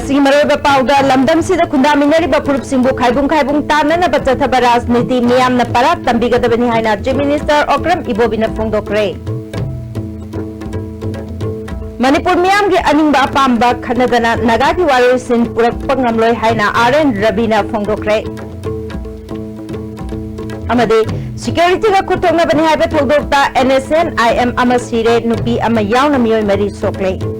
Simaroba Pauda, Lambdam Sida Kundaminari Bapurup Simbu Kaibung Kaibung Tanana Batata Niti Miam na Parat Tambiga the Benihina, Chief Minister Okram Ibobina Fundokre. Manipur Miam ge Animba Pamba Kanadana Nagaki Warriors in Purapangamloy Haina Aren Rabina Fundokre. Amade Security Kutonga Benihaba Togota NSN IM Amasire Nupi Amayauna Mio Mary Sokle.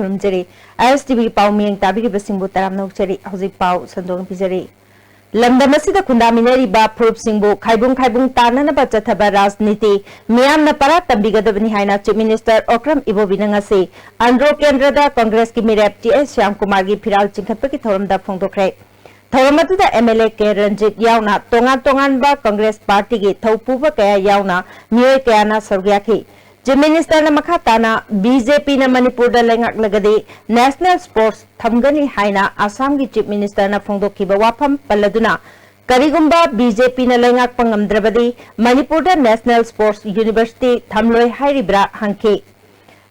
Kurumjeri ISTV Pau Miang Tabi Basingbu Taram Nokcheri Hosi Pau Sandong Pizeri Lamdamasida Kundaminari Ba Purup Singbu Kaibung Kaibung Tanana Bachataba Razniti Miam na Parat Tambiga the Benihina Chief Minister Okram Ibobinangase Andro Kendrada Congress Ki Mirep TS Shyam Kumargi Piral Chinkapaki Thoram da Phongdokre Thoramatu da MLA K Ranjit Yauna Tongan Ba Congress Party Ki Thaupuba Kaya Yauna Mioy Kayana Sargyaki Chief Minister na makatana BJP na Manipur da lengak lagadi National Sports Thamgani haina Assam ki Chief Minister na phongdokiba wafam paladuna karigumba BJP na lengak pangamdrabadi Manipur da National Sports University thamloi hairibra hangke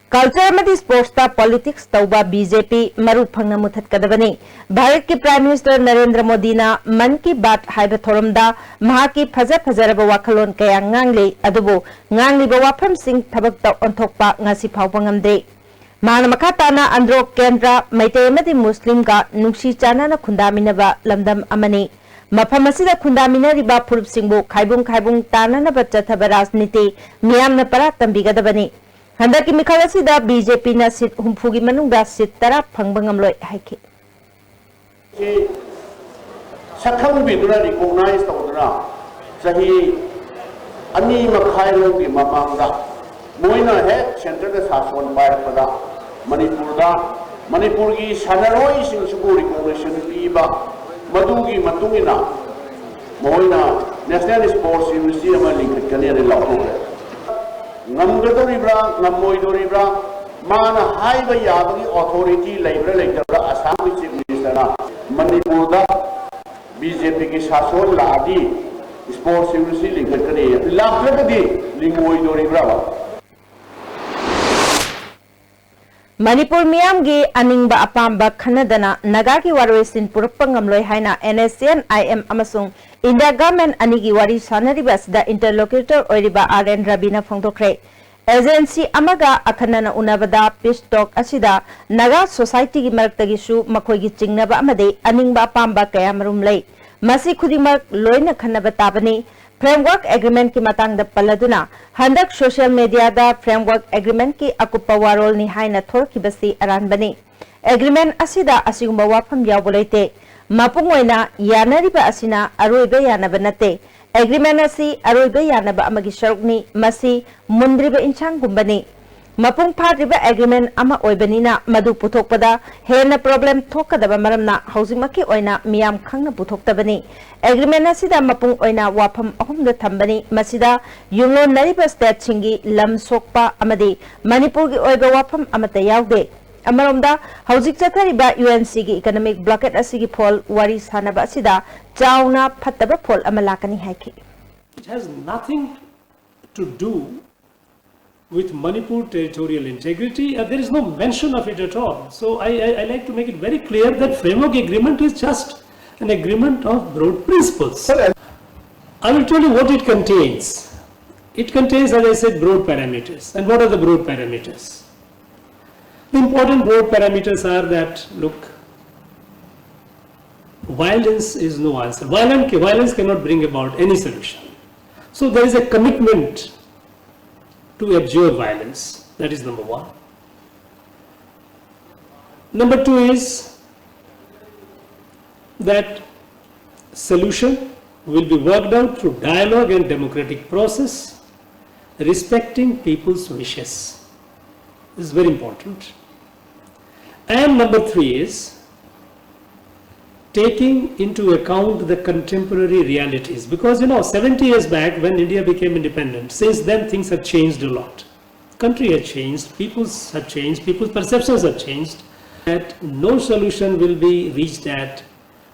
Culture madi sports ta politics tauba BJP maru phangna muthat kadabani Bharat ki Prime Minister Narendra Modi na Man ki Baat haiba thoramda mahaki phazaraba wakhalon kaya ngangle adubu ngangli ba wafam sing thabak ta onthokpa ngasi phawpangamde Mana makatana Andro Kendra Maitei madi Muslim ka nungsi chana na khundaminaba lamdam amani Mafam asida khundaminariba Purup Singbu Kaibung Tanana Bachathaba Razniti Miyam na Parat Tambigadabani Handaki Mikhalasida BJP na sit humpugi manungda sit tara phangbangamloi haiki Sakhang bidura recognize tawdra sahi ani makhailo ki mamangda moina he center da sason pai pada Manipur gi sanaroi sing suku recognition piba madugi matungina moina National Sports University ama link kanere lawo Namgadoribra, Namoidoribra, Mana Haiba Yabagi Authority, Labor Lecturer, Assam Chief Minister, Manipurda, BJP ki Sasol Ladi, Sports University Linkatani, Lakadi, Limoidoribra. Manipur Miam gi Aningba Apamba Kanadana, Nagaki Warwesin Purapangamloy Haina, NSN IM Amasung, India government anigi wari sanaribas da interlocutor oiriba RN Rabina Phongdokre agency amaga akhanana unabada peace talk asida naga society gi marktagi makoi gi chingnaba amade aningba pamba kaya marum lei masi khudimak loina khanaba tabani framework agreement ki matang da paladuna handak social media da framework agreement ki akupa warol ni haina thorki basi aran bani agreement asida asigumba wafam yawbolaite Mapungoina yanariba asina aroiba yanaba nate agreement asi aroiba yanaba amagi sharukni masi mundriba inchang gumbani mapung phadriba agreement ama oibanina madu puthokpada hena problem thokadaba maramna hausingmaki oina miyam khangna puthoktabani agreement asida mapung oina wafam ahumda thambani masida yunglo nariba state singi lam sokpa amadi Manipur gi oiba wafam amata yawde Amaromda, Hausik Chatariba UNC gi economic blockade asigi pol wari sanaba asida chauna phattaba pol amalakani haiki. It has nothing to do with Manipur territorial integrity. There is no mention of it at all. So I like to make it very clear that framework agreement is just an agreement of broad principles. I will tell you what it contains. It contains, as I said, broad parameters. And what are the broad parameters? The important broad parameters are that, look, violence is no answer. Violence cannot bring about any solution. So there is a commitment to abjure violence. That is number one. Number two is that solution will be worked out through dialogue and democratic process, respecting people's wishes. This is very important. And number three is taking into account the contemporary realities. Because 70 years back when India became independent, since then things have changed a lot. Country has changed, people's have changed, people's perceptions have changed. that no solution will be reached at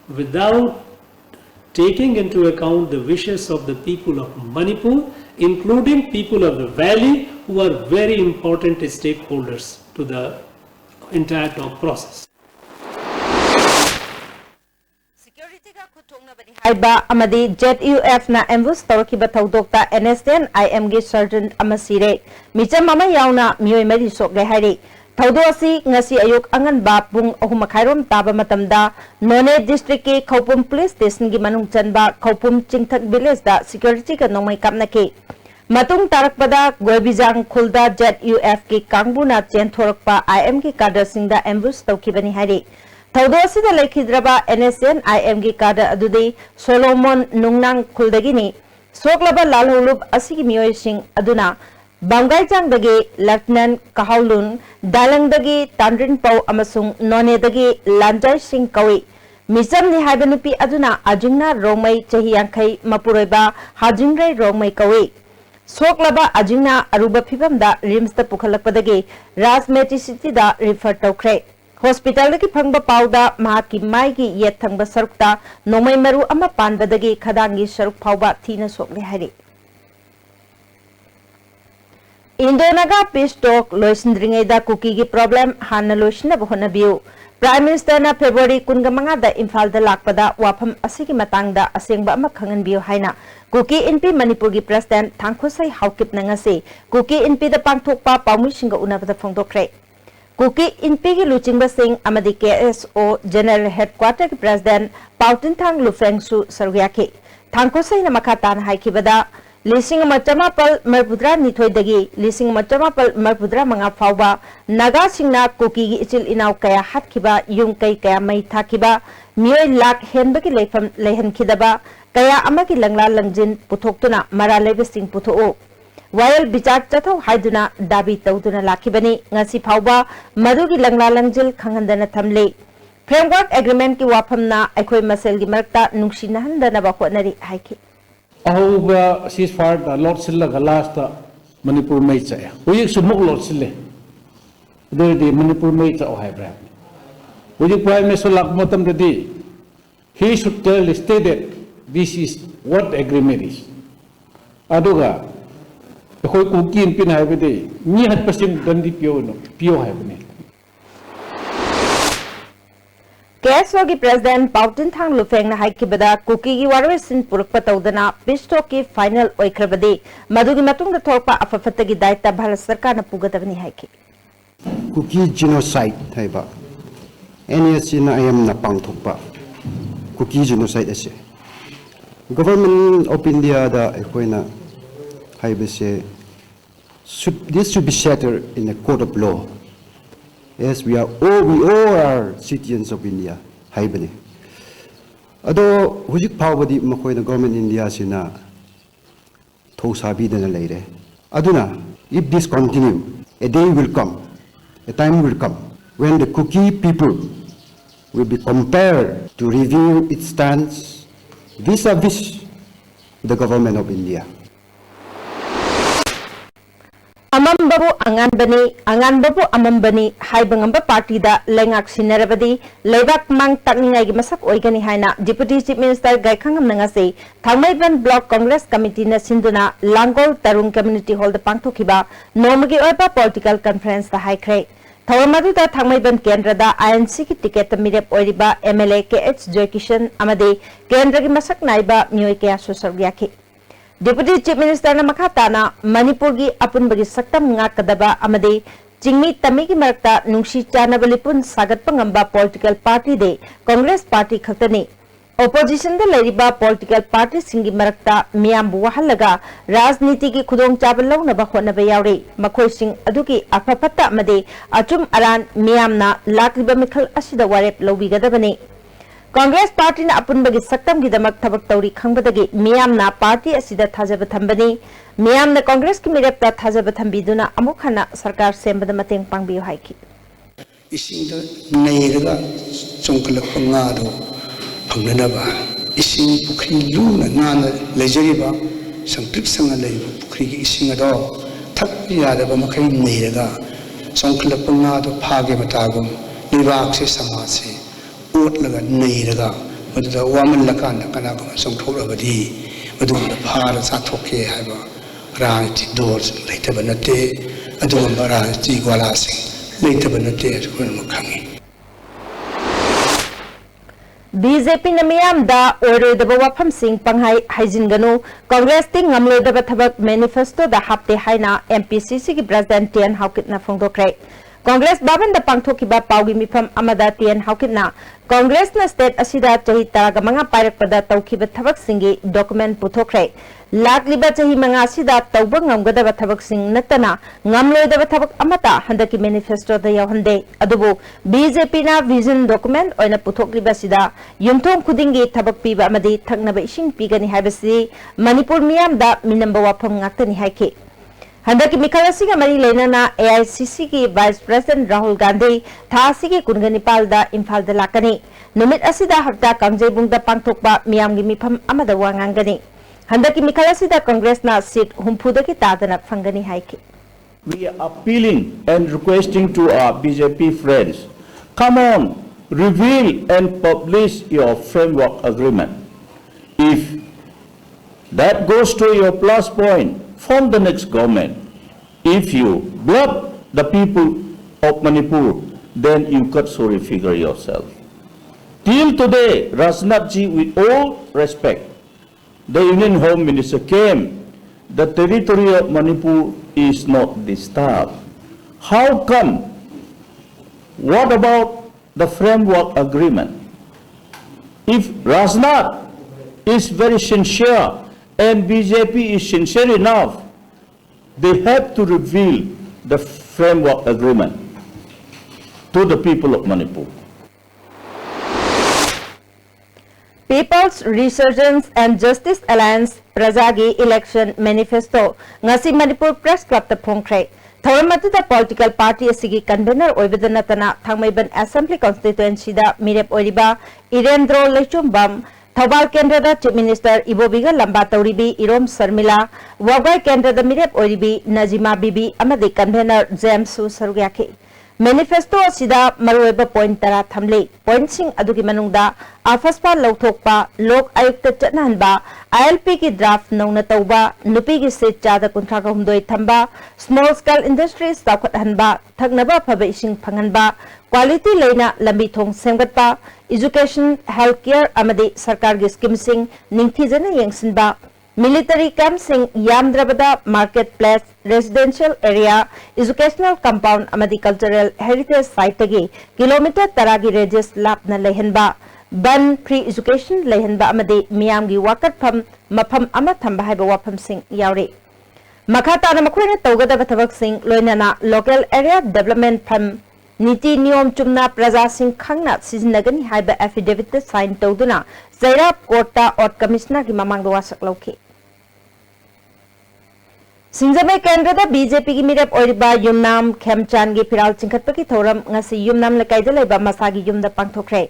without taking into account the wishes of the people of Manipur, including people of the valley, who are very important stakeholders to the entire talk process. Haiba amadi ZUF na ambush tawkiba thawdokta NSN IM gi sergeant amasire micham ama yauna mioi mari sokge hari thawdo asi ngasi ayuk angan ba pung ahum khairom taba matamda None district ki Khopum police station gi manung chanba Khopum chingthak village da security ka nomai kapnaki matung tarakpada Goibijang khulda ZUF ki kangbuna chen thorakpa IM ki cadre singda ambush tawkibani hari Thawdo asida laikhidraba NSN IM gi kada adudi Solomon Nungnang Kuldagini Soklaba Lalhulup asigi miyoi sing aduna Bangaijang dagi Lieutenant Kahaulun Dalang dagi Tandrin Pau amasung None dagi Lanjai Singh Kawi Misam ni haibanupi aduna Ajingna Rongmai Chahi Yankai Mapuroiba Hajingrai Rongmai Kawi Soklaba Ajingna Aruba Phibam da Rims da Pukhalakpadagi Rajmeti City da refer tawkhre Hospital ki phangba pauda mahaki mai ki yet thangba sarukta nomai maru ama panbadagi khadangi saruk phauba thina sokle hari Indonaga peace talk loisindringai da cookie ki problem hanna loisina bahona biu Prime Minister na February 15 da Imphal da lakpada wafam asigi matangda asengba ama khangan biu haina cookie NP Manipur gi president Thangkhosai haukip nangase cookie NP da pangthokpa paumi singa unabada phongdokre Cookie Inpigi Luchingba Singh Amadi KSO General Headquarter President Pautin Thang Lufeng Su Sarwyaki Thangkhosai na makatan haikibada Lising Machamapal Marpudra Nithoidagi Lising Machamapal Marpudra Manga Fauba Naga Singna Cookie gi ichil inaw kaya hatkiba yung kay kaya may thakiba miyoi lak henbagi leifam lehan kidaba kaya amagi langla langjin puthokuna mara lebesing puthoo While Bichak Chatho Haiduna Dabi Tauduna Lakibani Ngasi Pauba Madugi Langla Langjil Kangandana Thamle Framework Agreement ki wafamna Aikoi Masel gi Markta Nungshinahandana Bahonari Haiki Ahuba ceasefire da Lord Silla Galasta Manipur Maicha. We sumuk Lord Sille. There the Manipur Maicha Ohibra. We the Prime Minister Lakmotam the day. He should tell the state that this is what the agreement is. Aduga. Koi cookie in pin have day. Me had person done the pure have KSO President Pautin Thang Lufeng na haikibada cookie gi warwesin purukpa tawdana pisto ki final oikrabadi madugi matung da thorpa afafatagi daita Bharat Sarkar na pugadabani haiki Cookie genocide haiba NSC na IM na pangthokpa cookie genocide ase Government of India da ekoina haibase this should be settled in a court of law. Yes, we all are citizens of India. Haibani. Ado hujik pawbadi makoi na government India sina thosabi dana leire. Aduna, if this continue, a day will come, a time will come when the cookie people will be compelled to review its stance vis-a-vis the government of India. Amambabu Anganbabu Amambani Haibangamba Party da Lengak Sinarabadi Lebak Mang Takningai Masak Oigani Haina Deputy Chief Minister Gaikangam Nangase Thangmaiban Block Congress Committee na Sinduna Langol Tarung Community Hall the Pangthokiba Nomagi Oiba Political Conference the High Cray Thawamadu da Thangmaiban Kendra da INC ki ticket mirep oiriba MLA KH Joykishan Amade Kendra ki Masak Naiba Miyoi Kaya Susargyaki Deputy Chief Minister na makatana Manipur gi apunbagi saktam ngakadaba amade chingmi tamigi marakta nungshi chanabalipun sagat pangamba political party de Congress party khaktani opposition da leriba political party singi marakta miyam buwahalaga rajniti gi khudong chabalaw na bakhona bayauri makhoi sing adugi afapatta amade achum aran miyamna lakriba mikhal asida warep lobigadabani Congress Party na apunbagi saktam gi damak thabak tawri khangbadagi miyamna party asida thajaba thambani miyamna Congress ki mirepta thajaba thambiduna amukhana sarkar sembada mateng pangbiyo haiki isingda neiraga chongkalakpa nga do phangnanaba ising pukhri luna nana lejariba sangtrik sanga leiba pukhri gi ising ado thak yadaba makai neiraga chongkalakpa nga do phage matagum लेबाक से समाज से ओटलगा नईरगा मदुदा वामनलकान कनागम संथोरबदी मदुदा फार साथोके हाइबा राजनीति दौर लेतब नते अदुगम राजनीति ग्वालासिंग लेतब नते अदुगम खंगी BJP नमियामदा ओरोदब वफम Singh पंहाई हाइजिनगनु Congress ती ngamloidaba thabak manifesto da hapte haina MPCC की president टियन हाउकितना फोंदोक्रे Congress बाबन दा पांगथोकिबा पाउगी मिफम अमदा टियन हाउकितना कांग्रेस न स्टेट असिदा चही तारागा मंगा पायरकपदा तौखिबा थबक सिंगी डॉक्यूमेंट पुथोक्रे लाकलिबा चही मंगा सिदा तौबा ngamgadaba थबक सिंग नतना ngamloidaba थबक अमता हंदकी मैनिफेस्टो दा यावहंदे अदुबो बीजेपी ना विजन डॉक्यूमेंट ओइना पुथोकलिबा सिदा युमथोंग खुदिंगी थबक पीबा अमदी थकनबा इसिंग पीगनी हाइबसी मणिपुर मियाम दा मिनंबा वाफम ngakतनी हाइके हंदकी मिखलसी का मरी लेना AICC की वाइस प्रेसिडेंट राहुल गांधी थासी की कुनगनिपाल दा इम्फाल दा लाकनी नुमित असिदा हफ्ता कांगजेबुंग दा पांगथोकबा मियामगी मिफम अमदा वांगांगनी हंदकी मिखलसी दा कांग्रेस ना सीट हुंफुदा की तादना फंगनी हाइके We are appealing and requesting to our BJP friends, come on, reveal and publish your framework agreement. If that goes to your plus point, form the next government. If you block the people of Manipur, then you could sorry figure yourself. Till today, Rajnath ji, with all respect, the Union Home Minister came, the territory of Manipur is not disturbed. How come? What about the framework agreement? If Rajnath is very sincere and BJP is sincere enough, they have to reveal the framework agreement to the people of Manipur. People's Resurgence and Justice Alliance Prajagi Election Manifesto ngasi Manipur Press Club ta phongkhre thoramatuda political party asigi convener oibadanatana thangmaiban assembly constituency da mirep oiriba Irendro Lechumbam Thobal Kendra da Chief Minister Ibobiga lamba tauribi Irom Sarmila Wagai Kendra da mirep oiribi Najima Bibi amadi convener James Su Sarugyaki Manifesto asida maruiba point tara thamle point sing adugi manungda afaspa lauthokpa lok ayukta chatnahanba ILP ki draft nauna tauba nupi gi seat chada kunthra ka humdoi thamba small scale industries takhathanba thaknaba phaba ising phanganba quality leina lambi thong semgatpa education healthcare amadi sarkar gi scheme sing ningthijana yengsinba military camp sing yamdrabada marketplace residential area educational compound amadi cultural heritage site tagi kilometer taragi radius lapna lehenba ban free education lehenba amadi miyamgi wakat pham mafam ama thamba haiba wafam sing yaure makata na makhwena tawgada thabak sing loinana local area development pham niti niyom chumna praja sing khangna sizinagani haiba affidavit sign tawduna zairab court ot commissioner ki mamangda wasak lauki सिंजमे केंद्र BJP की मिरेप ओरिबा युमनाम खेमचान की फिराल चिंखटप की थौरम ngasi Yumnam लकाइदा लेबा मसागी युमदा पांगथोखरे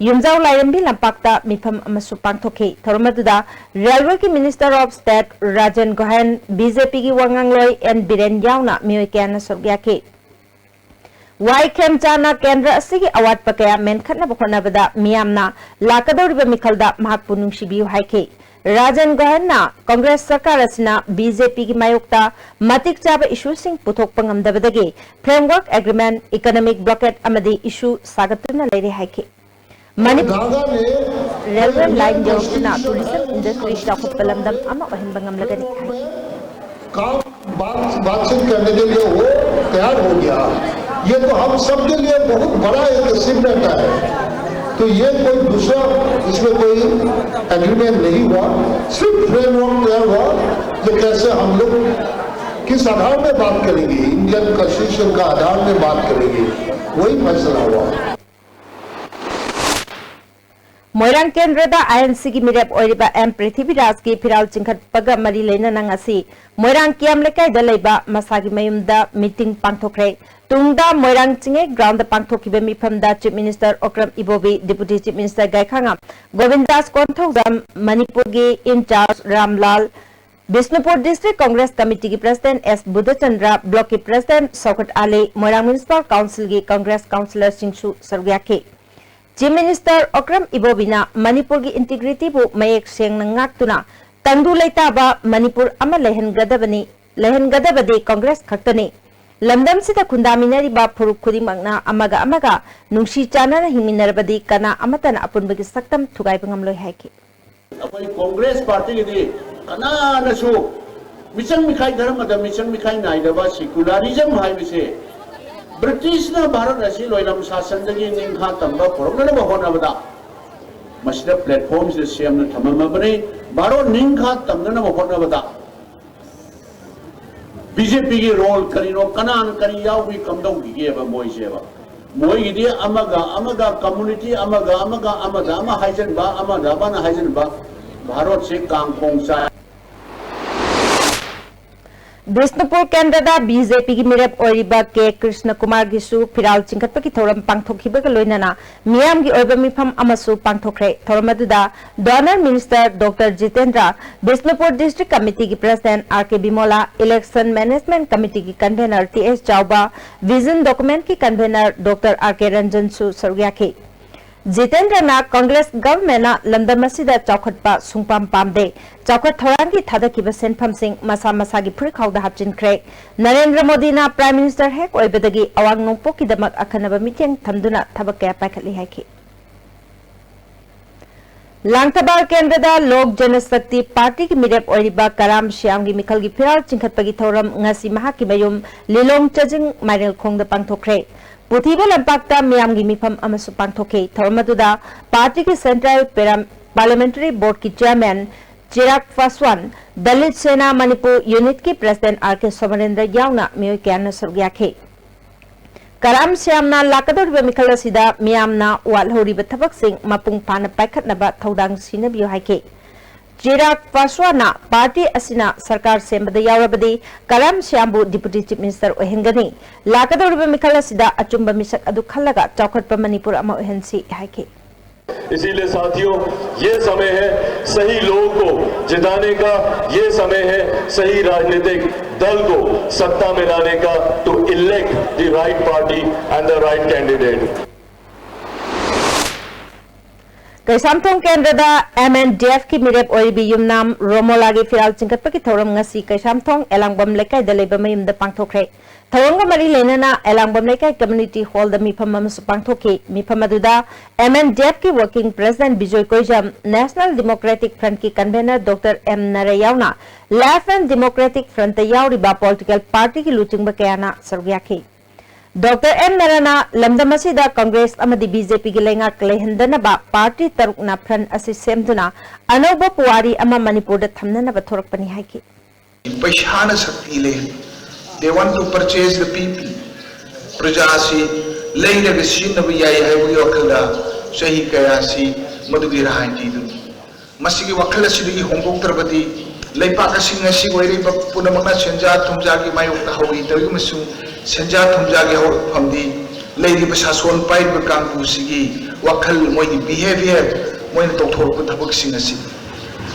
युमजाव लायरंबी लंपाक्ता मिफम अमसु पांगथोखे थौरमदुदा railway की minister of state Rajan Gohain BJP की वांगांगलोय एन बिरेन यावना मियोय केना सरग्याके वाई खेमचाना केंद्र असigi अवार्ड पकया मेनखटना बखोनाबदा मियामना लाकदौरिबा मिखलदा महाकपु नुंसिबियु हाइके राजन गोहेन्ना कांग्रेस सरकार असना बीजेपी की मायोक्ता मतिक चाबा इशू सिंह पुथोकपा ngamdabadagi framework agreement economic blockade अमदी इशू सागतुना लेरे हाइके मणिपुर रेलवे लाइन जोना टूरिज्म इंडस्ट्री चाखुप लमदम अमा ओहिनबा ngamlagani हाइके काम बातचीत करने के लिए वो तैयार हो गया ये तो हम सब के लिए बहुत बड़ा एक अचीवमेंट है तो ये कोई दूसरा इसमें कोई एग्रीमेंट नहीं हुआ सिर्फ फ्रेमवर्क तैयार हुआ कि कैसे हम लोग किस आधार में बात करेंगे इंडियन कॉन्स्टिट्यूशन का आधार में बात करेंगे वही फैसला हुआ मोइरांग केंद्र दा INC की मिरेप ओरिबा एम पृथ्वीराज की फिराल चिंखट पग मरी लेना नंगासी मोइरांग कियाम लेकाय दा लेबा मसागी मयुमदा मीटिंग पांगथोखरे तुंगदा मोइरांग चिंगे ग्राउंड पांगथोखिबे मिफमदा chief minister Okram Ibobi deputy chief minister गायखांगा गोविंदास कोंथौजम मणिपुर की incharge Ramlal Bishnupur district Congress committee की प्रेसिडेंट एस बुद्धचंद्र, ब्लॉक की president Shaukat Ali, Moirang municipal council की कांग्रेस काउंसिलर सिंसु सरग्याके। चीफ मिनिस्टर अक्रम इबोबिना मणिपुर की इंटीग्रिटी बु मयेक सेंगना ngaktuna तंदु लेताबा मणिपुर अमा लेहनगदबदी कांग्रेस खक्तनी लमदम सिदा खुंदामिनरिबा फुरुक खुदिमंगना अमगा अमगा नुंसी चाना हिमिनरबदी कना अमतन अपुनबगी सक्तम थुगाइबंगमलोय हाइके। अखोई कांग्रेस पार्टी की कनानसु मिचंग मिखाई धर्म द मिचंग मिखाई नाइदबा सेक्युलरिज्म हाइबसे ब्रिटिश ना भारत असी लोइलम शासन दगी निंखा तंबा फोरमनबा होनबदा मसिदा प्लेटफॉर्म से सेम न थममबने भारत निंखा तंगनबा होनबदा बीजेपी की रोल करीनो कनान करी यावी कमदौ गिगेबा मोइसेबा मोइगिदि अमगा कम्युनिटी अमगा अमा हाइजनबा अमदा बना हाइजनबा भारत से कांगकोंसा। बिष्णुपुर केंद्र बीजेपी की मिरेप के कृष्ण कुमार गिसु फिराल चिंखत की थौरम पांथोखिबग लोइनना मियाम की ओइबा मिफम अमसु पांथोखरे। थौरम अदुदा DoNER minister doctor Jitendra, Bishnupur district committee की president R K. Bimola, election management committee की convener T S. Chaoba, vision document की कन्वेनर डॉक्टर आर.के. रंजन सु सरग्याके। जितेंद्र ना कांग्रेस गवर्नमेंट लंदम मसीदा चौखटपा सुंगपाम पामदे चौखट थौरांगी थादकीबा सेनफमसिंग मसा मसा की फुरिखाउदा हापचिनख्रे। नरेंद्र मोदी ना प्राइम मिनिस्टर हेक ओइबदगी अवांग नोंपोकीदमक अखनबा मिटिंग थमदुना थबक कया पाइखटली हाइखि। लांगथबार केंद्र लोक जनशक्ति पार्टी की मिरेप ओइरिबा कराम श्याम की मिखल की फिराल चिंखतपगी थौरम ngasi महाकी मयुम लिलोंग चजिंग माइरेल खोंगदा पांगथोखरे। पुथीबा लंपाक्ता मियाम की मिफम अमसु पांगथोखे। थौरमदुदा पार्टी की सेंट्रल पार्लियामेंट्री बोर्ड की चेयरमैन चिराग पासवान, दलित सेना मणिपुर यूनिट की प्रेसिडेंट आर.के. सोमरेंद्र यावना मियोय कयाना सरग्याखे। कराम श्यामना लाकदोरिबा मिखल असिदा मियामना वालहौरिबा थबकसिंग मपुंग फाना पाइखटनबा थौदांग सिनबियो हाइके। चिराग पासवाना पार्टी असिना सरकार सेंबदा यावरबदी कराम श्यामबु डिप्यूटी चीफ मिनिस्टर ओहेंगनी लाकदोरिबा मिखल असिदा अचुंबा मिसक अदु खल्लगा चौखटपा मणिपुर अमा ओहेंसी हाइके। इसीलिए साथियों, ये समय है सही लोगों को जिताने का, ये समय है सही राजनीतिक दल को सत्ता में लाने का, to elect the right party and the right candidate. कैसामथोंग केंद्र MNDF की मिरेप ओइबी युमनाम रोमोलागी फिराल चिंकटपकी थौरम ngasi कैसामथोंग एलांगबम लेकाय दलेबा मयुमदा पांगथोखरे। थौरंग मरी लेना एलांगबम लेकाय कम्युनिटी हॉल द मिफम अमसु पांगथोखे। मिफम अदुदा MNDF की working president Bijoy Koijam, national democratic front की कन्वेनर डॉक्टर M नरेयावना, लेफ्ट एंड डेमोक्रेटिक फ्रंट यावरिबा पॉलिटिकल पार्टी की लुचिंगबा कयाना सरग्याखे। डॉक्टर M नरना लमदम असिदा कांग्रेस अमदी बीजेपी की लेंगाक लेहंदनबा पार्टी तरुकना फ्रंट असि सेमदुना अनौबा पुवारी अमा मणिपुर द थमननबा थोरकपनि हाइकि। पैसाना शक्ति ले, they want to purchase the people. प्रजासी लेंगे सिनब याई हाइबुगी वखलदा सही कयासी मदुगी राहांती दु मसिगी वखल सिदगी होंगोक्तरबदी लेपाक सिंगसी ओइरिबा पुनमना सेंजा थुमजागी मायोक्ता हौई तरिगमसु सेंजा थुमजागी हौ फमदी लेरिबा सासोन पाइबा कांगपुसिगी वखल मोइगी बिहेवियर मोइन तोथोरको थबक सिंगसी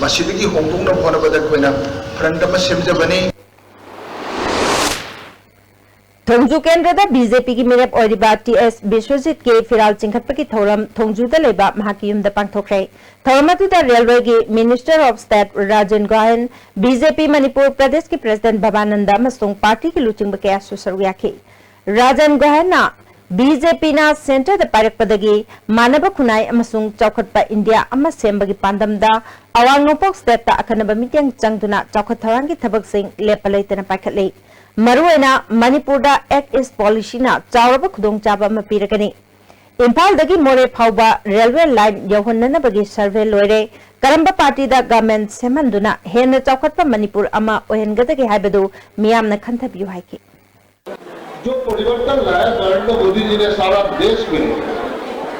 मसिदगी होंगोंगना फोनबदा कोइना फ्रंटमा सेमजबनी। थोंजू केंद्र बीजेपी की मिरेप ओइरिबा टी.एस. विश्वजित के फिराल चिंखटपकी थौरम थोंजूदा लेबा महाकी युमदा पांगथोखरे। थौरम अदुदा रेलवे की minister of state Rajen Gohain, BJP Manipur Pradesh की प्रेसिडेंट भवानंद अमसुंग पार्टी की लुचिंगबा कया सुसरुयाखे। राजन गोहनना बीजेपी ना सेंटर द पाइरकपदगी मानव खुनाई अमसुंग चौखटपा इंडिया अमा सेंबगी पांदमदा अवांग नोपोक स्टेट ता अखनबा मिटिंग चंगदुना चौखट थौरांगी थबकसिंग लेपलैतना पाइखटले। मरुएना मणिपुर एक्ट इस पॉलिसी चावरब खुदोंचाबा अमा पीरगनी। इम्फालदगी मोरे फाउबा रेलवे लाइन यौहन्ननबगी सर्वे लोइरे। करंबा पार्टी दा गवर्नमेंट सेमंदुना हेन चौखटपा मणिपुर अमा ओहेनगदगी हाइबदु मियामना खंथबियु हाइकि। जो परिवर्तन लाया नरेंद्र मोदी जी ने सारा देश में,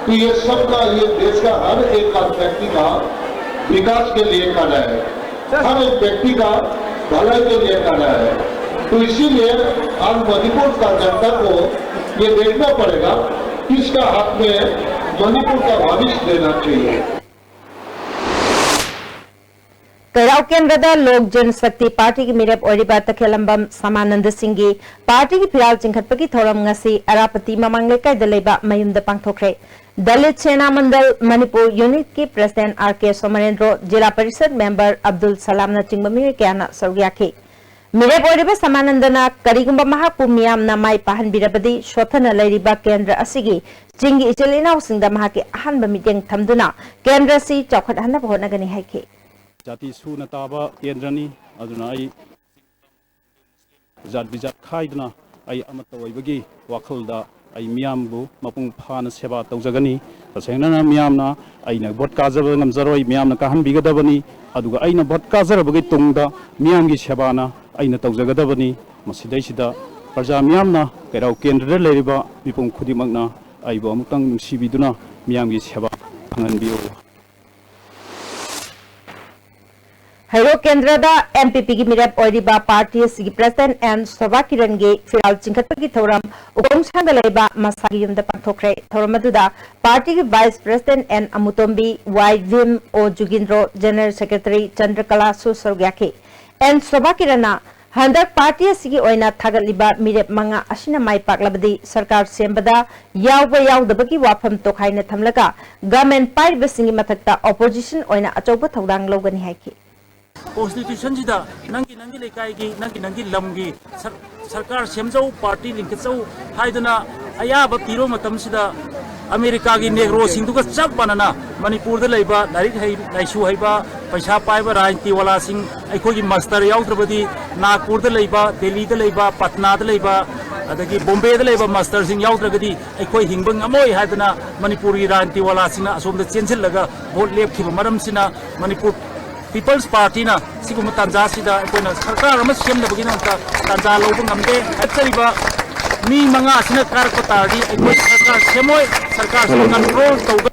तो ये सबका, ये देश का हर एक व्यक्ति का विकास के लिए करना है, हर एक व्यक्ति का भलाई के लिए करना है। तो इसीलिए आज मणिपुर का जनता को ये देखना पड़ेगा किसका हाथ में मणिपुर का भविष्य देना चाहिए। कैराव केंद्र लोक जनशक्ति पार्टी की मिरेप ओरिबा तखेलंबम समानंद सिंह की पार्टी की फिराल चिंखटपगी थौरम ngasi अरापति ममांग लेकाय दलेबा मयुमद पांगथोखरे दलित सेना मंडल मणिपुर यूनिट की प्रेसिडेंट आर.के. सोमरेंद्र जिला परिषद मेंबर अब्दुल सलाम चिंब मिरे क्या सरुयाखी मिरेप ओरिबा समानंदना करिगुंबा महाकु मियामना माई पाहनबिरबदी सोथना लैरिबा केंद्र असिगी चिंगी इचल इनाउसिंगदा महाके अहानबा मिटेंग थमदुना केंद्र असि चौखटहनबा होनगनी हाइखी जाति सूना ताबा केंद्रनी अदुना आई जात बिजात खाइदना आई अमत ओइबगी वाखलदा आई मियामबु मपुंग फाना सेवा तौजगनी तसेंगना मियामना आइना भोट काजब नमजरोय मियामना काहनबिगदबनी अदुगा आइना भोट काजरबगी तुंगदा मियामगी सेवाना आइना तौजगदबनी मसिदैसिदा प्रजा मियामना कैराव केंद्रदा लेरिबा मिपुंग खुदिमगना आइबो अमुतंग नुसिबिदुना मियामगी सेवा फंगनबियो हैरो केंद्र एमपीपी की मिरेप ओरिबा पार्टी की प्रेसिडेंट एन शोभा किरण की फिराल चिंखटपगी थौरम उगोंसांग लेबा मसागी युमदा पांथोखरे थौरम अदुदा पार्टी की vice president N Amutombi Y विम ओ जुगिंद्रो जनरल सेक्रेटरी चंद्रकला सुसरग्याखी एन शोभा किरण हंदक पार्टी असगी ओइना थागलिबा मिरेप मंगा असिना माई पाकलबदी सरकार सेंबदा यावबा यावदबगी वाफम तोखाइना थमलगा गवर्नमेंट पाइबसिंगी मथक्ता ऑपोजिशन ओइना अचौबा थौदांग लौगनी हाइखी कॉन्स्टिट्यूशन जिदा नंगी नंगी लेकाई की नंगी लमगी सरकार सेमजौ पार्टी लिंकचौ हाइदना अयाब पीरो मतम सिदा अमेरिका की नेग्रो सिंधुगा चप बनना मणिपुर द लेबा लाइक है लाइसु हैबा पैसा पाइबा राजनीति वाला सिंह अखोगी मास्टर याउद्रबदी नागपुर द लेबा दिल्ली द लेबा पटना द लेबा अदगी बॉम्बे द लेबा मास्टर सिंह याउद्रगदी अखोई हिंबंग अमोय हाइदना मणिपुर की राजनीति वाला सिंह असोम द चेंसिल लगा वोट लेपखिबा मरम सिना मणिपुर पीपल्स पार्टी ना सिगुम तांजा सिदा कोना सरकार अम सेमनबगी नंता तांजा लौब ngamde हचरिबा मी मंगा सिना कारक तारदी अखोई सरकार सेमोय सरकार से कंट्रोल तौग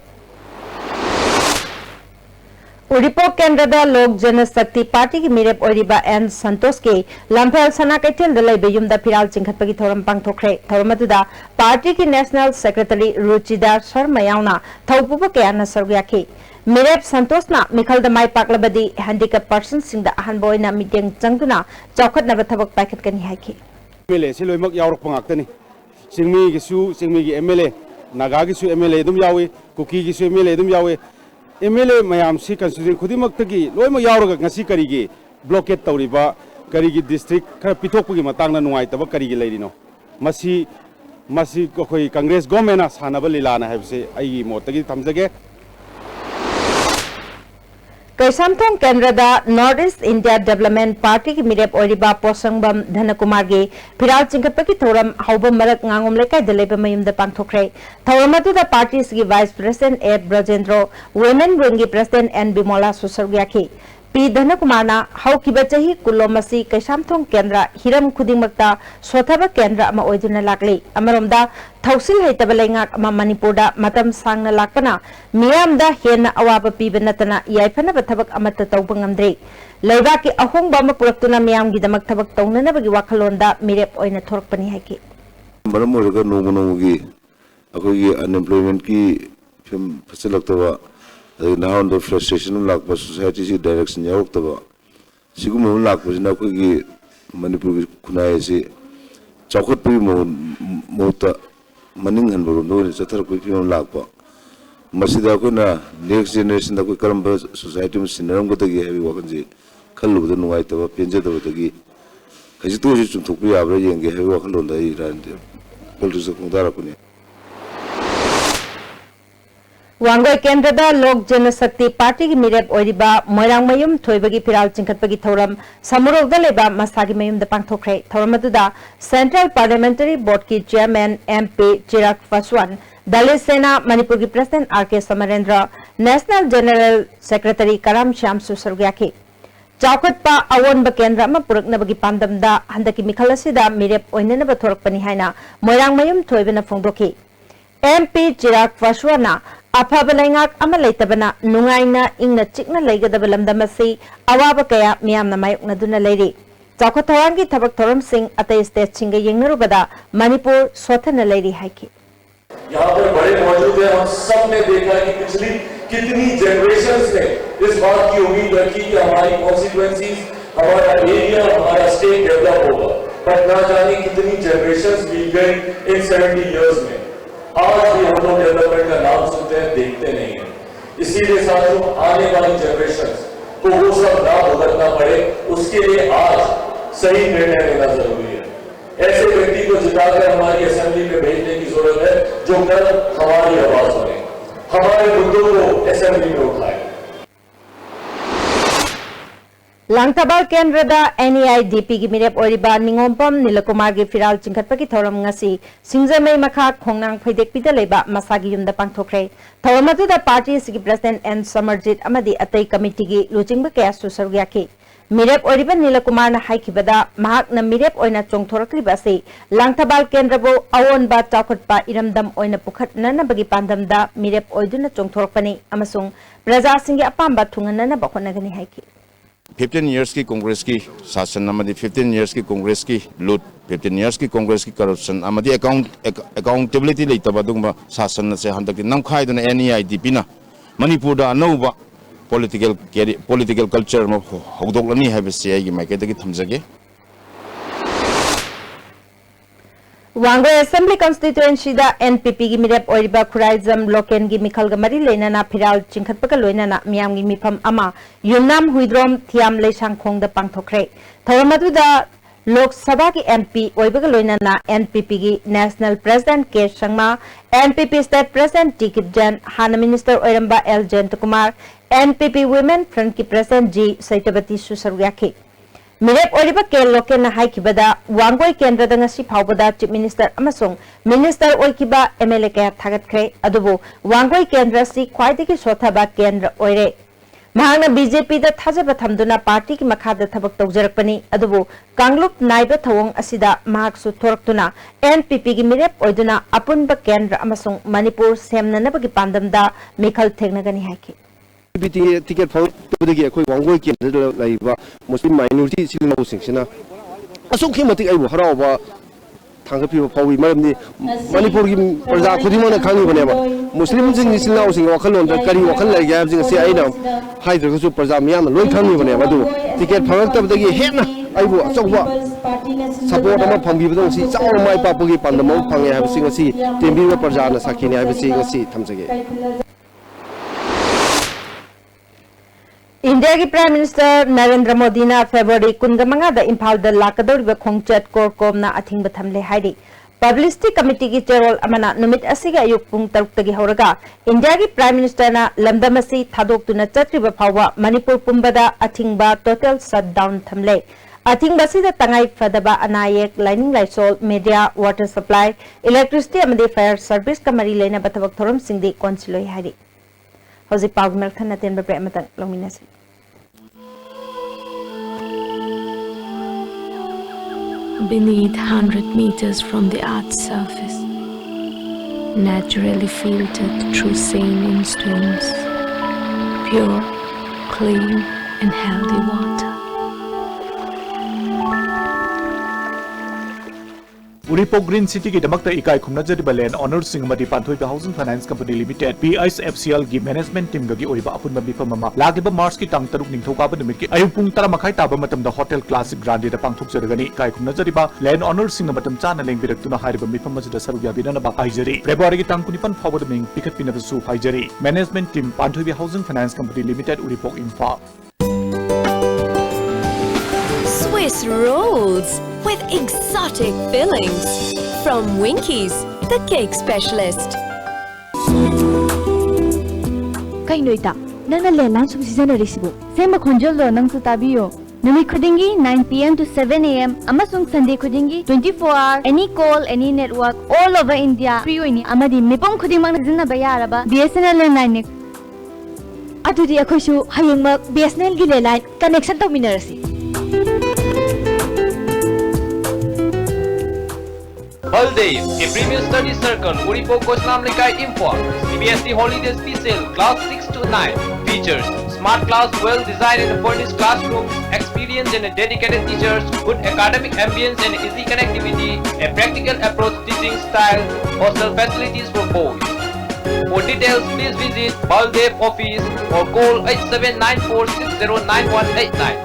उड़ीपो केंद्र लोक जनशक्ति पार्टी की मिरेप ओरिबा एन संतोष के लंफेल सना कैथेल दलैबे युमदा फिराल चिंखटपगी थौरम पांगथोखरे थौरम अदुदा पार्टी की नेशनल सेक्रेटरी रुचिदार शर्मा यावना थौपुब कयाना सरग्याखी मिरेप संतोषना मिखल माई पाकलबदी हैंडिकैप पर्सन सिंह अहनब ओइना मीटिंग चंगदुना चौखटनब थबक पाइखटकनी हाइखी एमएलए से लोइमक यावरक पंगाक्तनी सिंगमी गिसु सिंगमी की एमएलए नागा गिसु एमएलए दुम यावे कुकी गिसु एमएलए दुम यावे एमएलए मयाम सी कंस्टिट्यूशन खुदिमक्तगी लोइमक यावरक ngasi करिगे ब्लॉकेट तौरिबा करिगी डिस्ट्रिक्ट खर पिथोकपगी मतंगना नुवाइतबा करिगे लेरिनो मसी मसी कोई कांग्रेस गवर्नमेंट सानब लीलाना हैबसे आइगी मोतगी थमजगे कैसामथोंग केंद्र north east India development party की मिरेप ओरिबा पोसंगबम धनकुमार की फिराल चिंखटपगी थौरम हौबम मरक nganगोम लेकाय दलेबा मयुमदा पांगथोखरे थौरम अदुदा पार्टी की वाइस प्रेसिडेंट ए ब्रजेंद्र वुमेन विंग की प्रेसिडेंट एन बिमोला सुसरग्याखी पी धनकुमारना हौकिबा चही कुलोमसी कैसामथोंग केंद्र हिरम खुदिमक्ता सोथबा केंद्र अमा ओइदुना लागली अमरोमदा थौसिल हैतबा लेंगाक अमा मणिपुरदा मतम सांगना लाकना मियामदा हेन अवाब पीबा नतना याइफनबा थबक अमत तौबा ngamdri लेबाकी अहोंगबा अमा पुरक्तुना मियामगीदमक थबक तौननबगी वाखलोंदा मिरेप ओइना थोरकपनी हाइकी मरम ओरगा नोमनोगी अखोगी अनएम्प्लॉयमेंट की film फसलक्तबा now the frustration like society si direction yaukta sigum lak bujina ko gi manipur kunai si chokot pi mota maning han buru no chathar ko pi lak pa masida ko na next generation da ko karam society mu sinaram ko tagi heavy wakan ji khallu da nuai ta penje da tagi kaji to ji chum thukpi abra yenge heavy wakan don da iran de politics ko dara ko ne वांगोय केंद्र लोक जनशक्ति party की मिरेप ओरिबा मोइरांग मयुम थोइबगी फिराल चिंखटपगी थौरम समुरोगदा लेबा मसागी मयुमदा पांगथोखरे थौरम अदुदा सेंट्रल पार्लियामेंटरी बोर्ड की चेयरमैन एमपी चिराग पासवान दलित सेना मणिपुर की president R K. Somarendra national general secretary Karam Shyam सुसरग्याखी चौखटपा अवोनब केंद्र अमा पुरकनबगी पांदमदा हंदकी मिखल असिदा मिरेप ओइननब थोरकपनी हाइना मोइरांग मयुम थोइबना फोंदोखी एमपी चिराग पासवाना अफब लैंगाक अमा लेतबना नुंगाइना इंगना चिकना लेगदब लमदमसी अवाब कया मियामना मायोकनदुना लेरी चौखट थौरांगी थबक थौरम सिंह अतई स्टेट सिंह यंगनरुबदा मणिपुर सोथन लेरी हाइकी यहाँ पर बड़े मौजूद हैं हम सब ने देखा कि पिछली कितनी जनरेशंस ने इस बात की उम्मीद रखी कि हमारी कॉन्सिक्वेंसीज, हमारा एरिया, हमारा स्टेट डेवलप होगा, पर ना जाने कितनी जनरेशंस बीत गई इन 70 इयर्स में। आज भी हम लोग डेवलपमेंट का नाम सुनते हैं, देखते नहीं है। इसीलिए साथियों, आने वाली जनरेशंस को वो सब ना भुगतना पड़े, उसके लिए आज सही निर्णय लेना जरूरी है। ऐसे व्यक्ति को जिताकर हमारी असेंबली में भेजने की जरूरत है जो कल हमारी आवाज बने, हमारे मुद्दों को असेंबली में उठाए। Langtabal Kendrada NEIDP gi mirep oriba ningompam Nilakumar gi firal chingkhatpaki thoram ngasi Singzamei makha khongnang phaidek pida leba masagi yumda pangthokre thoram atuda party sigi president N Samarjit amadi atai committee gi luchingba kaya susargyaki mirep oriba Nilakumar na haikibada mahak na mirep oina chongthorakriba se Langtabal Kendrabo awon ba chawkhatpa iramdam oina pukhatnana bagi pandamda mirep oiduna chongthorakpani amasung praja singi apamba thunganana bakhonagani haiki 15 years की कांग्रेस की शासन अमदी 15 years की कांग्रेस की लूट 15 years की कांग्रेस की corruption अमदी accountability लेतबा दुंबा शासन से हंदक नमखाइदन NEIDP ना मणिपुर दा अनौबा पॉलिटिकल कल्चर म हौदोकलनी हाइबसे आइगी माइकेदगी थमजगे Wangoi Assembly Constituency da NPP gi mirep oriba khuraizam loken gi mikhal ga mari leinana phiral chingkhatpaka loinana miyam gi mifam ama yumnam huidrom thiam leisang khong da pangthokre thoramadu da Lok Sabha ki MP oibaga loinana NPP gi National President K Sangma NPP State President T Kipjan Hana Minister Oiramba L Jayantakumar NPP Women Front ki President G Saitabati Susaryaki Mirep oriba ke loke na haikibada Wangoi Kendra da ngasi phawbada Chief Minister amasung Minister oikiba MLA kaya thagatkre adubu Wangoi Kendra si khwaidagi sothaba Kendra oire mahangna BJP da thajaba thamduna party ki makhada thabak tawjarakpani adubu Kanglup naiba thawong asida mahak su thoraktuna NPP gi mirep oiduna apunba Kendra amasung Manipur semnanabagi pandamda mikhal thengnagani haiki ticket for the Wangoi Kendra Muslim minority signal section. Assume I will have Tanga people for we Manipur Praza Kudimana Kani whenever Muslims in this housing or Kalon, the Kari or Kala Gabs in say I know Hydra Prazamian, Loy Kani whenever do ticket product of the Hena. I will so what support them upon people see some of my papugi pandamo pang I have seen a sea, Timbi Prazana Sakini, I have seen a sea comes again. India ki Prime Minister Narendra Modi na February 15 da Imphal da lakadoriba khongchat korkom na athing bathamle hairi Publicity Committee ki chairol amana numit asiga ayuk pung 6 tagi horaga India ki Prime Minister na lamdamasi thadoktuna chatriba phawwa Manipur pumbada athingba total shutdown thamle athingba sida tangai fadaba anayek lining laisol media water supply electricity amadi fire service kamari lena bathabak thoram singdi konsiloi hairi Hoji Pagmel Khan Naten Babre Matang Lominasi. Beneath 100 meters from the Earth's surface, naturally filtered through saline streams, pure, clean and healthy water. Uripok Green City ki damakta ikai khumna jariba land honor sing mati panthoi ba housing finance company limited PISFCL gi management team gi oiba apun ba bifam ma lagiba March ki tang 6 ningthau ba numit ki ayung pung 10:30 taba matam da hotel classic grande da pangthok jaragani ikai khumna jariba land honor sing matam chana leng biraktuna hairiba bifam ma da saru ya bidana ba haijari February ki tang 25 phawba ming pikat pina su haijari management team panthoi ba housing finance company limited Uripok Imphal Swiss rolls with exotic fillings from Winkies, the cake specialist. Kai noita, nana lelan sum season resibo. Same konjol lo nang tutabiyo. Numi khudingi 9 p.m. to 7 a.m. Amasung Sunday khudingi 24 hour any call any network all over India free ini amadi mepong khuding mang jinna bayaraba BSNL line adudi akhosu hayengmak BSNL gi line connection to minerasi Holidays, a premium study circle, Uripok Kosnamlikai Info, CBSE Holiday Special, Class 6 to 9, features smart class, well-designed and furnished classrooms, experienced and dedicated teachers, good academic ambience and easy connectivity, a practical approach teaching style, hostel facilities for boys. For details, please visit Baldev office or call 8794609189.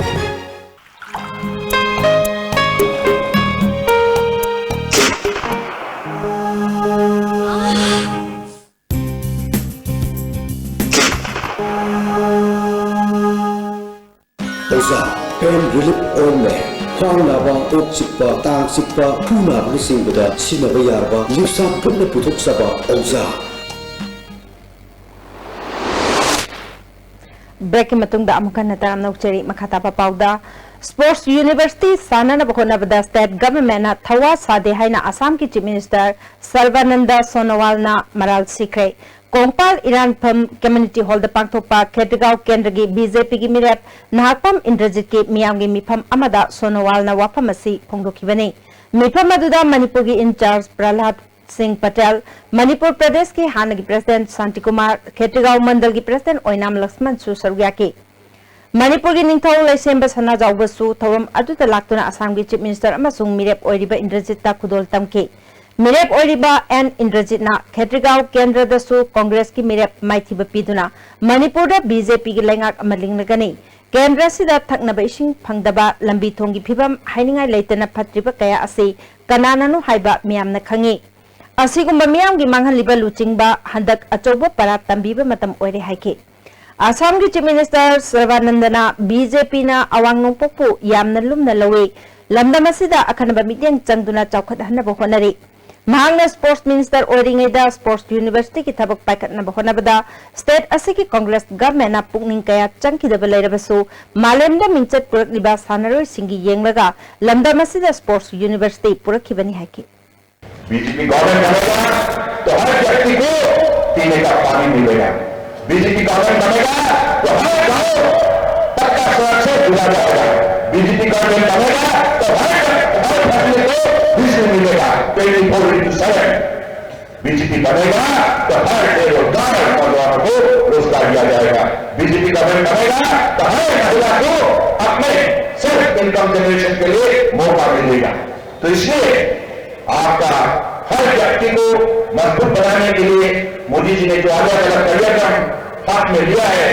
Oza, pain relief ointment. Khang naba, ok sikpa, tang sikpa, puna blising beda, sinaba yarba, lipsa putna putuk saba, Oza. Break matungda amukan nataram naukchari makata papauda Sports University Sanana Bokonabada State Government na Thawa Sade Haina Assam ki Chief Minister Sarvananda Sonowal na Maral Sikre Kongpal Iran Pam Community Hall the Pangthopa Khetgao Kendra gi BJP gi Mirep Nahakpam Indrajit ki Miyam gi Mifam Amada Sonowal na Wafam asi Phongdokibani Mifam aduda Manipur gi in charge Prahlad Singh Patel Manipur Pradesh ki Hanagi President Santi Kumar Khetgao Mandal gi President Oinam Lakshman Su Sarugya ki Manipur gi Ningthau Laisemba Sana Jawbasu Thoram aduda laktuna Assam gi Chief Minister amasung Mirep Oiriba Indrajit ta Khudol Tamki Mirep Oiriba and Indrajit na Khetgao Kendra dasu Congress ki Mirep Maithiba piduna Manipur da BJP gi lengak amalingnagani Kendra sida thaknaba ising phangdaba lambi thongi phibam hainingai leitana phatriba kaya ase kanananu haiba miyamna khangi Asigumba miyam gi manghaliba luchingba handak achoba para tambiba matam oire haike Assam gi Chief Minister Sarvanandana BJP na awang nongpokpu yamna lumna lawe lamdam asida akhanaba mityang changduna chawkhat hanaba honari Mahangna Sports Minister oringeda Sports University ki thabak paikatnaba honabada state asiki Congress government na pukning kaya changkidaba leirabasu malemda minchat purakliba sanaroi singi yenglaga lamdam asida Sports University purakhibani haike BJP government बनेगा तो हर व्यक्ति को पीने का पानी मिलेगा BJP government बनेगा तो हर गांव तक का सड़क से जुड़ा जाएगा बीजेपी गवर्नमेंट बनेगा तो हर फैमिली को बिजली मिलेगा 24/7 बीजेपी बनेगा तो हर बेरोजगार नौजवानों को रोजगार दिया जाएगा बीजेपी गवर्नमेंट बनेगा तो हर महिला को अपने सेल्फ इनकम जनरेशन के लिए मौका मिलेगा तो इसलिए आपका हर व्यक्ति को मजबूत बनाने के लिए मोदी जी ने जो अलग अलग कार्यक्रम हाथ में लिया है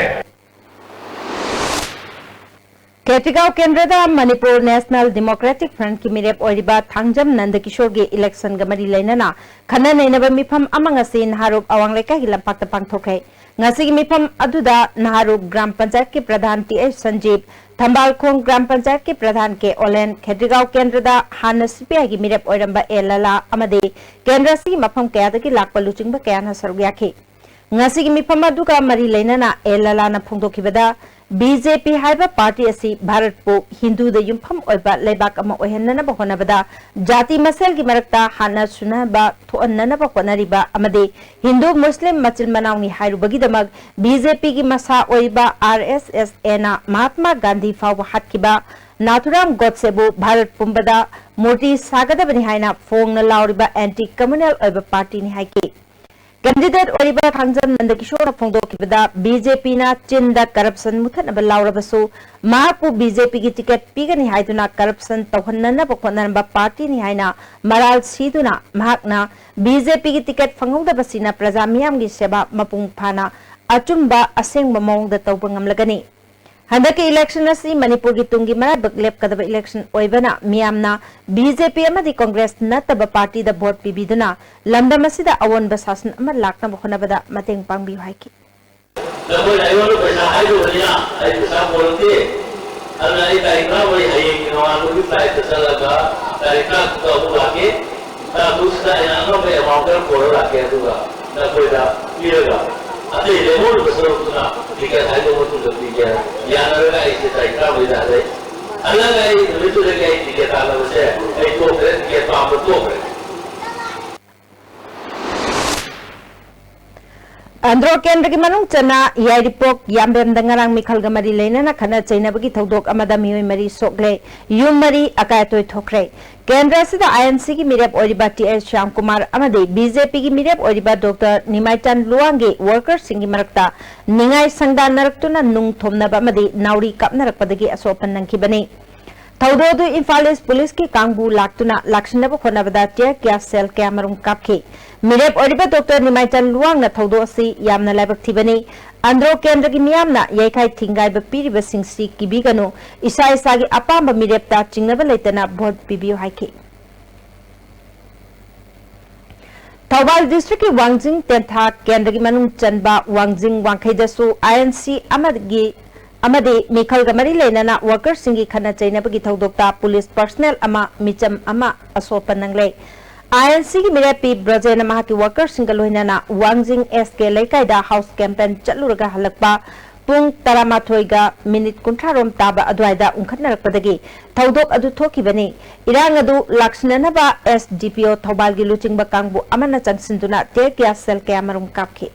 Khetgao Kendra Manipur National Democratic Front ki Mirep Oiriba Thangjam Nandakishore gi election ga mari leinana khana nainaba mifam amangasi Naharup awang lekai gi lampakta pangthokre ngasi gi mifam aduda Naharup Gram Panchayat ki Pradhan TH Sanjeev Thambalkhong Gram Panchayat ki Pradhan ke Olen Khetgao Kendra da Hana CPI gi Mirep Oiramba Elala amade Kendra si mafam kaya da gi lakpa luchingba kaya na sarugya ki ngasi gi mifam aduga mari leinana Elala na phongdokibada BJP haiba party asi Bharat po Hindu da yumpham oiba leibak ama ohenna ba honabada jati masel gi marakta hana suna ba thoanna ba honariba amade Hindu Muslim machil manawni hairubagi damag BJP gi masa oiba RSS na Mahatma Gandhi faw hatkiba Nathuram Godse bu Bharat pumbada murti sagada bani haina phongna lauriba anti communal oiba party ni haike Candidate Oriba Thangjam Nandakishore Phongdokibada BJP na Chinda corruption muthanaba laurabasu mahapu BJP gi ticket pigani haiduna corruption tawhannana bokhanaba party ni haina maral siduna mahakna BJP gi ticket phangudabasina praja miyam gi seba mapung phana achumba asengba mawngda tawba ngamlagani Handaki election asi Manipur gi tungi marabak lep kadaba election oibana miyamna BJP amadi Congress nataba party da vote pibiduna lamdam asida awon basasan amar lakna bokhonabada mateng pangbi haiki Namun ayo lu pernah ayo dia ayo sama boleh ana ai tarik na wai hai no anu di tarik kesalaga tarik na ko lagi dusra ina no be mauker poro lagi tu na koi da iraga ade lemon besar tuna tiga hari itu betul tiga yang ada isi tarik na wai da dai ana ngai itu lagi tiga tahun saya itu keren tiga tahun betul Andro Kendra ki manung chana yairipok yambem dangarang mikhal gamari leinana khana chainabagi thodok amada mioi mari sokle yum mari akayatoi thokre Kendra sida INC ki mirep oriba TS Shyam Kumar amade BJP ki mirep oriba Dr Nimaitan Luange workers singi marakta ningai sangda naraktuna nung thomnaba amade nauri kapnarakpadagi asopan nangkibani थौदोदु Imphal east police की कांगबू लाक्तुना लाक्सिनबो खोनाबदा tear gas shell कैमरुम कापखि मिरेप ओरिबा डॉक्टर निमाइचन लुवांगना थौदो असि यामना लाइबक थिबनी अंद्रो केंद्र की मियामना यैखाइ थिंगाइबा पीरिबा सिंगसि किबिगनो इसा इसागी अपाम्बा मिरेपता चिंगनबा लेतना भोट पिबियो हाइखि थौबाल डिस्ट्रिक्ट की वांगजिंग तेंथा केंद्र की मनुंग चनबा वांगजिंग वांखैदसु आईएनसी अमदी मिखल गमरी लेना वर्कर सिंगी खना चैनबगी थौदोक्ता पुलिस पर्सनल अमा मिचम अमा असोपन नंगले आईएनसी की मिरेपी ब्रजेन महा की वर्कर सिंगल लोइनाना वांगजिंग एसके लेकाइदा हाउस कैंपेन चलुरगा हलकपा पुंग 13 मिनिट 30 रोम ताबा अद्वाइदा उंखटनरकपदगी थौदोक अदु थोकिबनी इरांग अदु लाक्सननबा एसडीपीओ थौबाल गी लुचिंगबा कांगबु अमना चंगसिंदुना टेक गैस सेल कैमरुम कापखि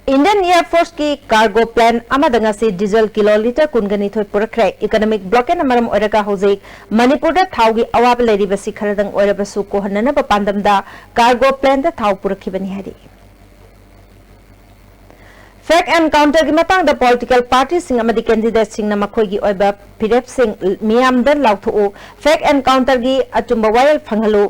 इंडियन एयरफोर्स की कार्गो प्लेन अमदंगसी डीजल किलोलीटर कुनगनी थोय पुरखरे इकोनॉमिक ब्लॉकेट मरम ओरगा हौजिक मणिपुर थाउगी अवाब लेरिबसी खरदंग ओरबसु कोहननबा पांदमदा कार्गो प्लेन दा थाउ पुरखिबनी हारि फेक एनकाउंटर की मतंग पॉलिटिकल पार्टी कैंडिडेट फिरेप मियाम लाथो फेक एनकाउंटर की अचुब वायल फंगलू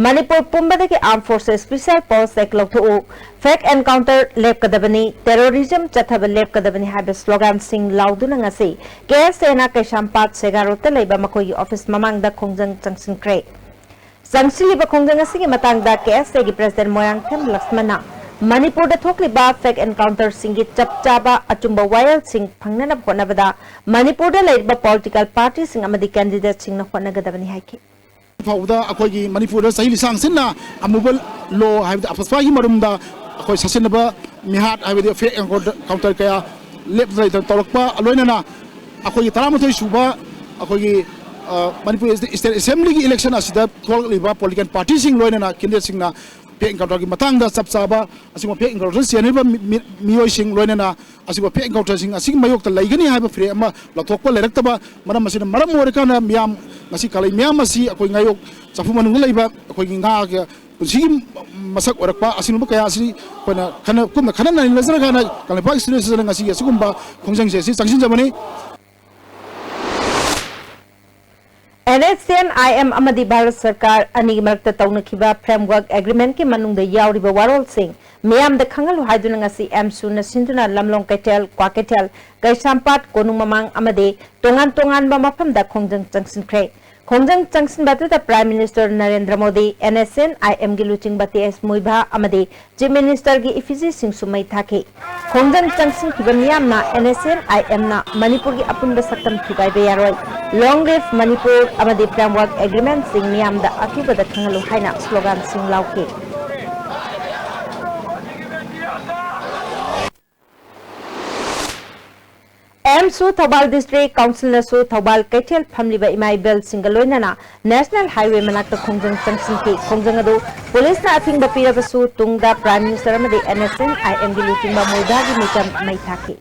मणिपुर पुंबद की आर्म फोर्सेस स्पेशल फोर्स एक लौथो फेक एनकाउंटर लेपकदबनी टेरोरिज्म चथब लेपकदबनी है स्लोगन लाउदुना केएसएना कैसामपात सेगारोत मखोई ऑफिस ममांग खोंजंग चंगसिनख्रे चंगसिलिब खोंजंग केएसए की प्रेसिडेंट मोयांगथेम लक्ष्मणा मणिपुर थोकलिबा फेक एनकाउंटर सिंगी चपचाबा अचुंब वायल सिंग फंगनब होनबदा मणिपुर लेरिबा पॉलिटिकल पार्टी सिंग अमदी कैंडिडेट सिंग न होनगदबनी हाइकि फाउदा अखोगी मणिपुर सही लिसांग सिन्ना अमुबल लो हाइबदा अफसवागी मरुमदा अखोई ससिनबा मिहाट हाइबदी फेक एनकाउंटर कया लेप जाय तौरकपा लोइनना अखोगी 13 सुबा अखोगी मणिपुर स्टेट असेंबली की इलेक्शन असिदा थोललिबा पॉलिटिकल पार्टी सिंग लोइनना कैंडिडेट सिंगना फेक एनकाउंटर की मतंग चपचाबा फेक एनकाउंटर सेनेब मियोइसिंग लोइनना फेक एनकाउंटर सिंग मयोक्ता लेगनी है फ्रे लथोप लेरक्तब मरम मरम ओरकाना मियाम कल मियाम अखोई ngayok चफु मनुंग लेबा अखोई nga पुसी मसक ओरकपा असिनुब कया असि कोना खन कुम खन न नजर खाना कलपा स्टूडेंट्स ngasi असुगुम्बा खोंजंग से संगसिन जबनी NHCN-IM अमदी भारत सरकार अनी मरक्ता तौनखिबा फ्रेमवर्क एग्रीमेंट के मनुंग यावरिबा वारोल सिंग मियाम द खंगल हाइदुना ngasi एमसु न सिंदुना लमलोंग कैटेल क्वाकेटेल कैसामपाट कोनुंग ममांग अमदे तोंगान तोंगान बा मफम द खोंजंग चंगसिनख्रे खोंजंग चंगसिन बातुदा prime minister Narendra Modi NHCN-IM गी लुचिंग बाते एस मुइभा अमदे चीफ मिनिस्टर गी इफिजी सिंग सुमई थाके खोंजंग चंगसिन खिबा मियामना NHCN-IM ना मणिपुर की अपुन सकतम थुगाइबे यारोय लॉन्ग लिव मणिपुर अमदे फ्रेमवर्क एग्रीमेंट सिंग मियाम द अकिबद खंगलु हाइना स्लोगन सिंग लाउके एमसु थौबाल डिस्ट्रिक्ट काउंसिल नसु थौबाल कैथेल फमलिबा इमाइबेल सिंगलोइनना नेशनल हाईवे मनाक्ता खोंजंग चंगसिनकी खोंजंग अदु पुलिस ना अथिंग बपीरबसु तुंगदा प्राइम मिनिस्टर अमदे NHCN-IM गी लुचिंबा मोइदागी मिटम मैथाकी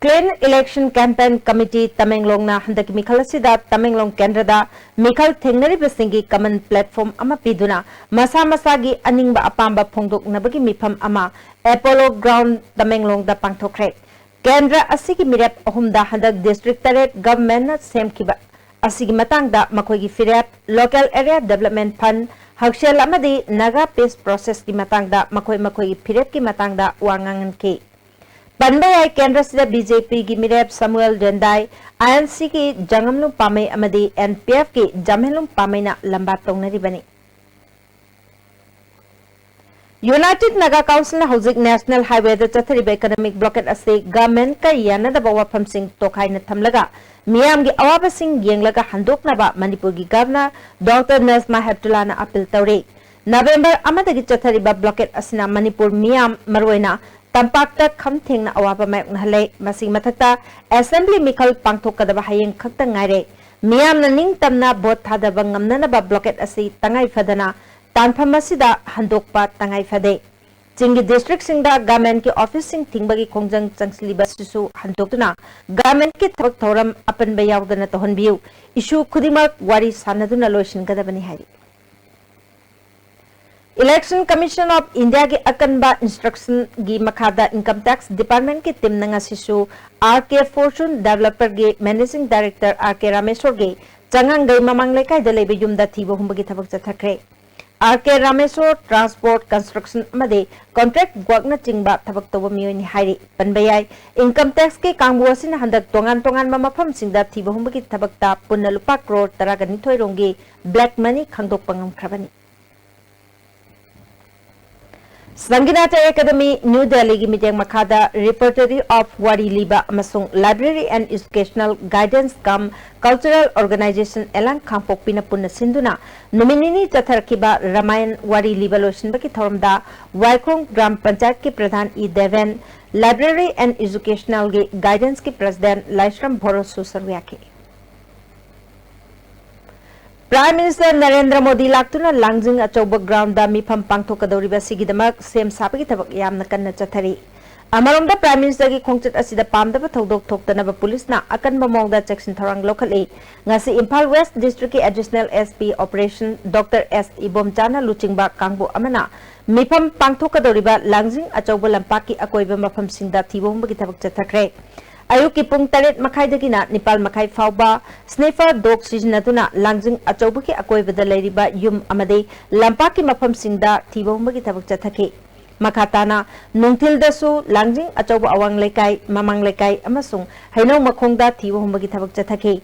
clean election campaign committee Tamenglong ना हंदक मिखल सिदा तमेंगलोंग केंद्रदा मिखल थेंगनरिबसिंगी कमन प्लेटफॉर्म अमा पिदुना मसा मसागी अनिंगबा अपांबा फोंदोकनबगी मिफम अमा एपोलो ग्राउंड तमेंगलोंग दा पांगथोखरे केंद्र असिगी मिरेप अहुमदा हंदक डिस्ट्रिक्ट तरेट गवर्नमेंट ना सेमखिबा असिगी मतंगदा मखोगी फिरेप लोकल एरिया डेवलपमेंट फंड हक्सेल अमदी नागा पीस प्रोसेस की मतंगदा मखोई फिरेप की मतंगदा वांगांगन के पंडे केंद्र से बीजेपी की मिरेप समुएल डेंडाई INC की जंगमलुम पामे अमदी NPF की जमेलुम पामेना लंबा तौनरिबनी यूनाइटेड नागा काउंसिल हौजिक नेशनल हाईवे चथरिब इकोनॉमिक ब्लॉकेट असे गवर्नमेंट का यानदबा वाफम सिंग तोखाइना थमलगा मियाम की अवाब सिंग येंगलगा हंदोकनबा मणिपुर की गवर्नर डॉक्टर नजमा हेप्तुलाना अपील तौरे नवंबर अमदगी चथरिब ब्लॉकेट असिना मणिपुर मियाम मरोइना तंपाक्ता खमथेंगना अवाब मायकनहले मसी मथक्ता असेंबली मिखल पांगथोकदबा हयेंग खक्ता ngaire मियामना निंगतमना भोट थादबा ngamnanaba ब्लॉकेट असि तंगाई फदना तानफम असिदा हंदोकपा तंगाई फदे चिंगी डिस्ट्रिक्ट सिंगदा गवर्नमेंट की ऑफिस सिंग थिंगबगी खोंजंग चंगसलिबा सिसु हंदोकतुना गवर्नमेंट की थबक थौरम अपनबा यावदना तोहनबियु इशू खुदिमक वारी सानदुना लोइसिनगदबनी हारि Election Commission of India की अकनबा इंस्ट्रक्शन की मखादा इनकम टैक्स डिपार्टमेंट की टीम नंगा सिसु RK Fortune Developer के मैनेजिंग डायरेक्टर RK रामेश्वर के चंगांग गई ममांग लेकाय दले बेजुमदा थीबो हुंबगी थबक चथखरे RK रामेश्वर ट्रांसपोर्ट कंस्ट्रक्शन मदे कॉन्ट्रैक्ट ग्वागना चिंगबा थबक तोबो मियोनि हाइरी पनबयाय इनकम टैक्स के कांगबो असिन हंदक तोंगान मफम सिंगदा थीबो हुंबगी थबकता पुन्ना लुपा करोड़ तरागनि थोइरोंगे ब्लैक मनी खंगदोक पंगम खरबनी Sanginata Academy, New Delhi की मीटिंग मखादा Repertory of Wari Liba अमसुंग Library and Educational Guidance cum Cultural Organization एलांग खांपोकपिना पुन्ना सिंधुना नुमिनिनी चथरकिबा रामायण वारी लिबा लोशनबा की थोरमदा वाइकोंग ग्राम पंचायत के प्रधान E Deven Library and Educational Guidance की प्रेसिडेंट लाइश्रम भोरोसु सर्व्याके Prime Minister Narendra Modi लाक्तुना लांगजिंग अचौब ग्राउंड मिफम पांगथोकदौरिबा सिगिदमक सेम साबगी थबक यामना कन्ना चथरी अमरोंदा प्राइम मिनिस्टर की खोंगचत असिदा पामदब थौदोक थोक्तनबा पुलिसना अकनबा मोंगदा चेक्सन थौरांग लोखले ngasi Imphal West District की Additional SP Operation Dr. S. Ibomchana लुचिंगबा कांगबो अमना मिफम पांगथोकदौरिबा लांगजिंग अचौब लंपाकी अकोइबा मफम सिंगदा थीबोंबगी थबक चथखरे Ayuk की पुंग तरेट मखाई दगिना निपाल मखाई फाउबा स्नेफर डॉग सिजनतुना लांगजिंग अचौब की अकोइबदा लेरिबा युम अमदे लंपा की मफम सिंगदा थीबोंबगी थबक चथके मखाताना नुंगथिलदसु लांगजिंग अचौब अवांग लेकाई ममांग लेकाई अमसुंग हैनौ मखोंगदा थीबोंबगी थबक चथके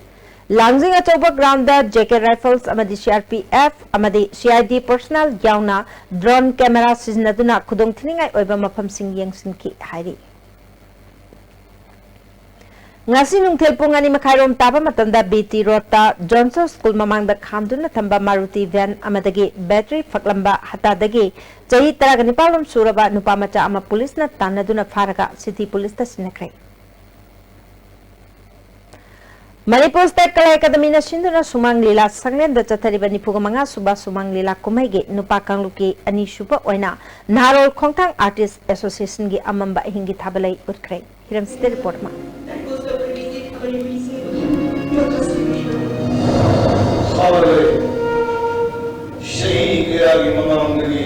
लांगजिंग अचौब ग्राउंड जेके राइफल्स अमदि CRPF अमदि CID पर्सनल याउना ड्रोन कैमरा सिजनतुना खुदोंग थिनिंगाई ओइबा मफम सिंग यंगसिनकी हाइरी ngasi nungthel pung ani makhairom taba matamda BT Road Johnson School mamangda khamduna thamba Maruti van amadagi battery faklamba hatadagi chahi taraga nipalom suraba nupa macha ama police na tanaduna pharaga city police ta sinakrai Manipur State Kala Academy na sinduna sumang lila sanglen da chathariba nipuga manga suba sumang lila kumaige nupa kangluki ani suba oina Narol Khongthang Artist Association gi amamba hingi thabalai utkrai hiram state report ma Sabarle, Shahi Gaya ki mamangani,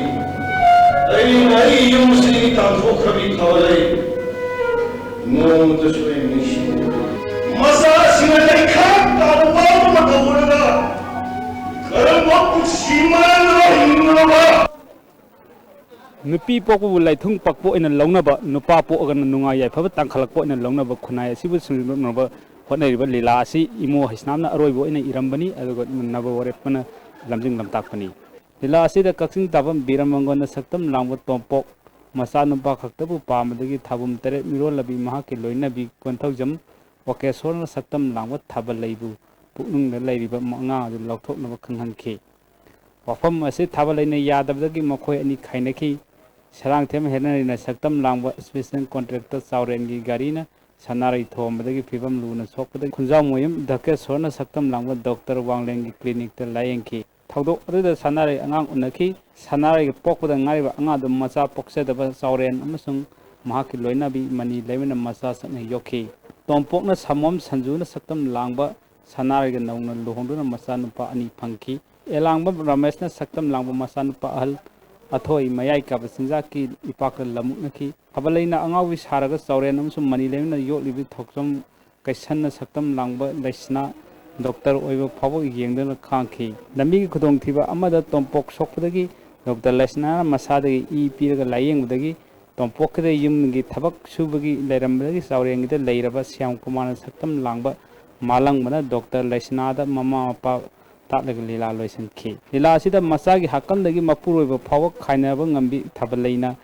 Ay yung sini tanto kami kawalay, no taswe nishi. Masa sinatay kap tabubaw magawala, karambak siman rahimnaba. Nupi poko lai thung pakpo ina longnaba nupa po agan nungaya phabat tangkhalakpo ina longnaba khunai asibu sunaba hotnariba lila asi imo hisnamna aroibo ina irambani aduga naba warepana lamjing lamtakpani lila asi da kaksing tabam biramangona saktam langwa tompok masa nupa khaktabu pamadagi thabum tere miro labi maha ke loina bi konthojam okesona saktam langwa thabalaibu puknung da lairiba manga adu lokthoknaba khanghanke wafam asi thabalaina yadabdagi makhoi ani khainaki sarang them henarina saktam langwa special contractor saurengi garina Sanarai Thomadi Pibam Luna Sokada Kunjam William Dake Sona Saktam Langwa Dr. Wanglengi Clinic the Layanki. Taudo other Sanari Angang Unaki, Sanari Pok with an Anga the Masa Pokse the Sauren Amasung Mahaki Loinabi Mani Levin and Masas and Yoki. Tom Pokna Samom Sanjuna Saktam Langba Sanari Nona Lohonduna Masanupa Ani Punky. Elangba Ramesna Saktam Langba Masanupa Al Atoi Mayaka Sinzaki Ipaka Lamunaki. Habalina Angawi Haraga Saurenum some money lemon yoli with Hoxum Kaisana Saktam Langba Lesna Dr. Oiva Pavo Yang Kanki. The Migi Kudong Tiba Amada Tompok Sokadagi, Dr. Lesna Masadi E. Piraga Laying Udagi, Tompoka Yumgi Tabak Subagi Leramadi Sauring the Lairaba Siam Kumana Saktam Langba Malang Mana Dr. Lesnada Mama Pa Tatlila Loisan K. Ilasida Masagi Hakan the Mapuru Pavo Kainabang and Be Tabalina.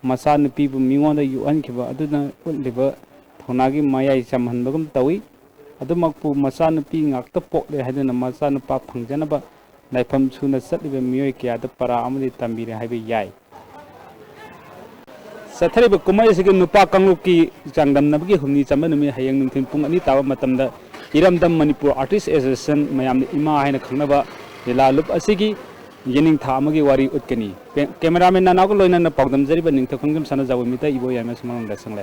Masa nupi bu mingon da yuan kiba aduna liba thonagi maya chamhan bagum tawi adumakpu masa nupi ngakta pok le haduna masa nupa phangjana ba laifam chuna satliba miyoi kya da para amadi tambire haibe yai sathari ba kumai sigi nupa kangluki jangdam nabgi humni chamba numi hayang nungthin pung ani tawa matamda iramdam Manipur Artist Association mayam ima haina khangnaba lila lup asigi Yening Tamagi Wari Utkani. Cameraman Nanago and the Pogdam Zeriba Nintakungum Sanazawimita Ibo Yamas Mang Lesson.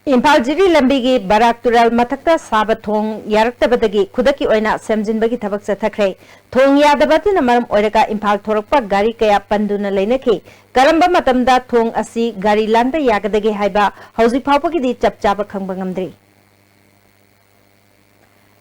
Impal Jiri Lambigi Barak Tural Matakta Sabathong Yaraktabadagi Kudaki Oina Samjinbagi Tabak Satakre Thong Yadabatin Amaram Oiraka Impal Thorakpa Gari Kaya Panduna Lenaki Karamba Matamda Thong Asi Gari Landa Yagadagi Haiba Hausi Papaki di Chapchaba Kangbangamdri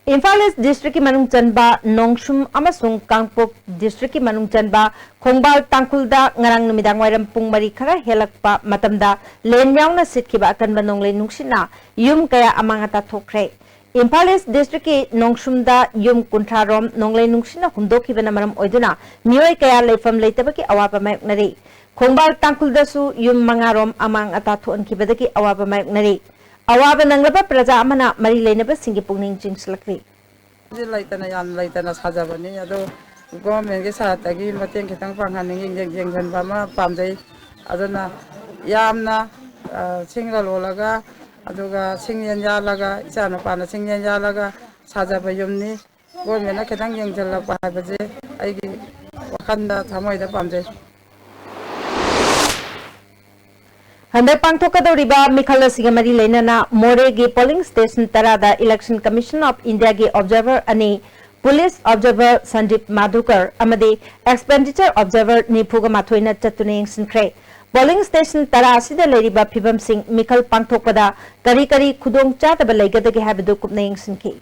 Imphal East District Manung Chanba Nongshum Amasung Kangpok District Manung Chanba Khongbal Tangkulda Ngarang Numidang Wairam Pungmari Khara Helakpa Matamda Len Yauna Sitkiba Akanba Nongle Nungsina Yum Kaya Amangata Thokre Imphal East District Nongshumda Yum Kuntrarom Nongle Nungsina Hundoki Banamaram Oiduna Mioi Kaya Leifam Leitabaki Awapa Mayuknari Khongbal Tangkulda Su Yum Mangarom Amangata Thon Kibadaki Awapa Mayuknari Awaba nanglaba praja amana mari leinaba singi pungning jingslakri laitana yan laitana sajabani ado government ge saatagi mateng khitang panghaning jeng janba ma pamjai adona yamna singla lolaga aduga singyen yalaga isana pana singyen yalaga sajaba yumni government na khitang jeng jalla pa habaje aigi wakanda thamoida pamjai Handa Pangthokadoriba Mikhala Sigamari Lenana Moregi polling station Tarada Election Commission of India ge observer ani police observer Sandeep Madhukar amadi expenditure observer Nipuga Mathoina Chatune Sinkre polling station Tara asida leriba Phibam Singh Mikhal Pangthokpada kari kari khudong chataba leigadagi habadu kupne sinki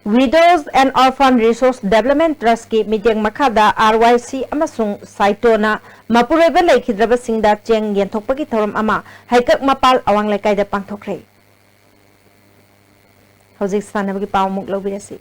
Widows and Orphan Resource Development Trust ki Midyang Makhada RYC amasung Saitona Mapureba Laikhidraba Singda Cheng Yenthokpagi Thoram ama Haikak Mapal Awang Lekaida Pangthokre Hauzik Sanabagi Pawmuk Lobirasi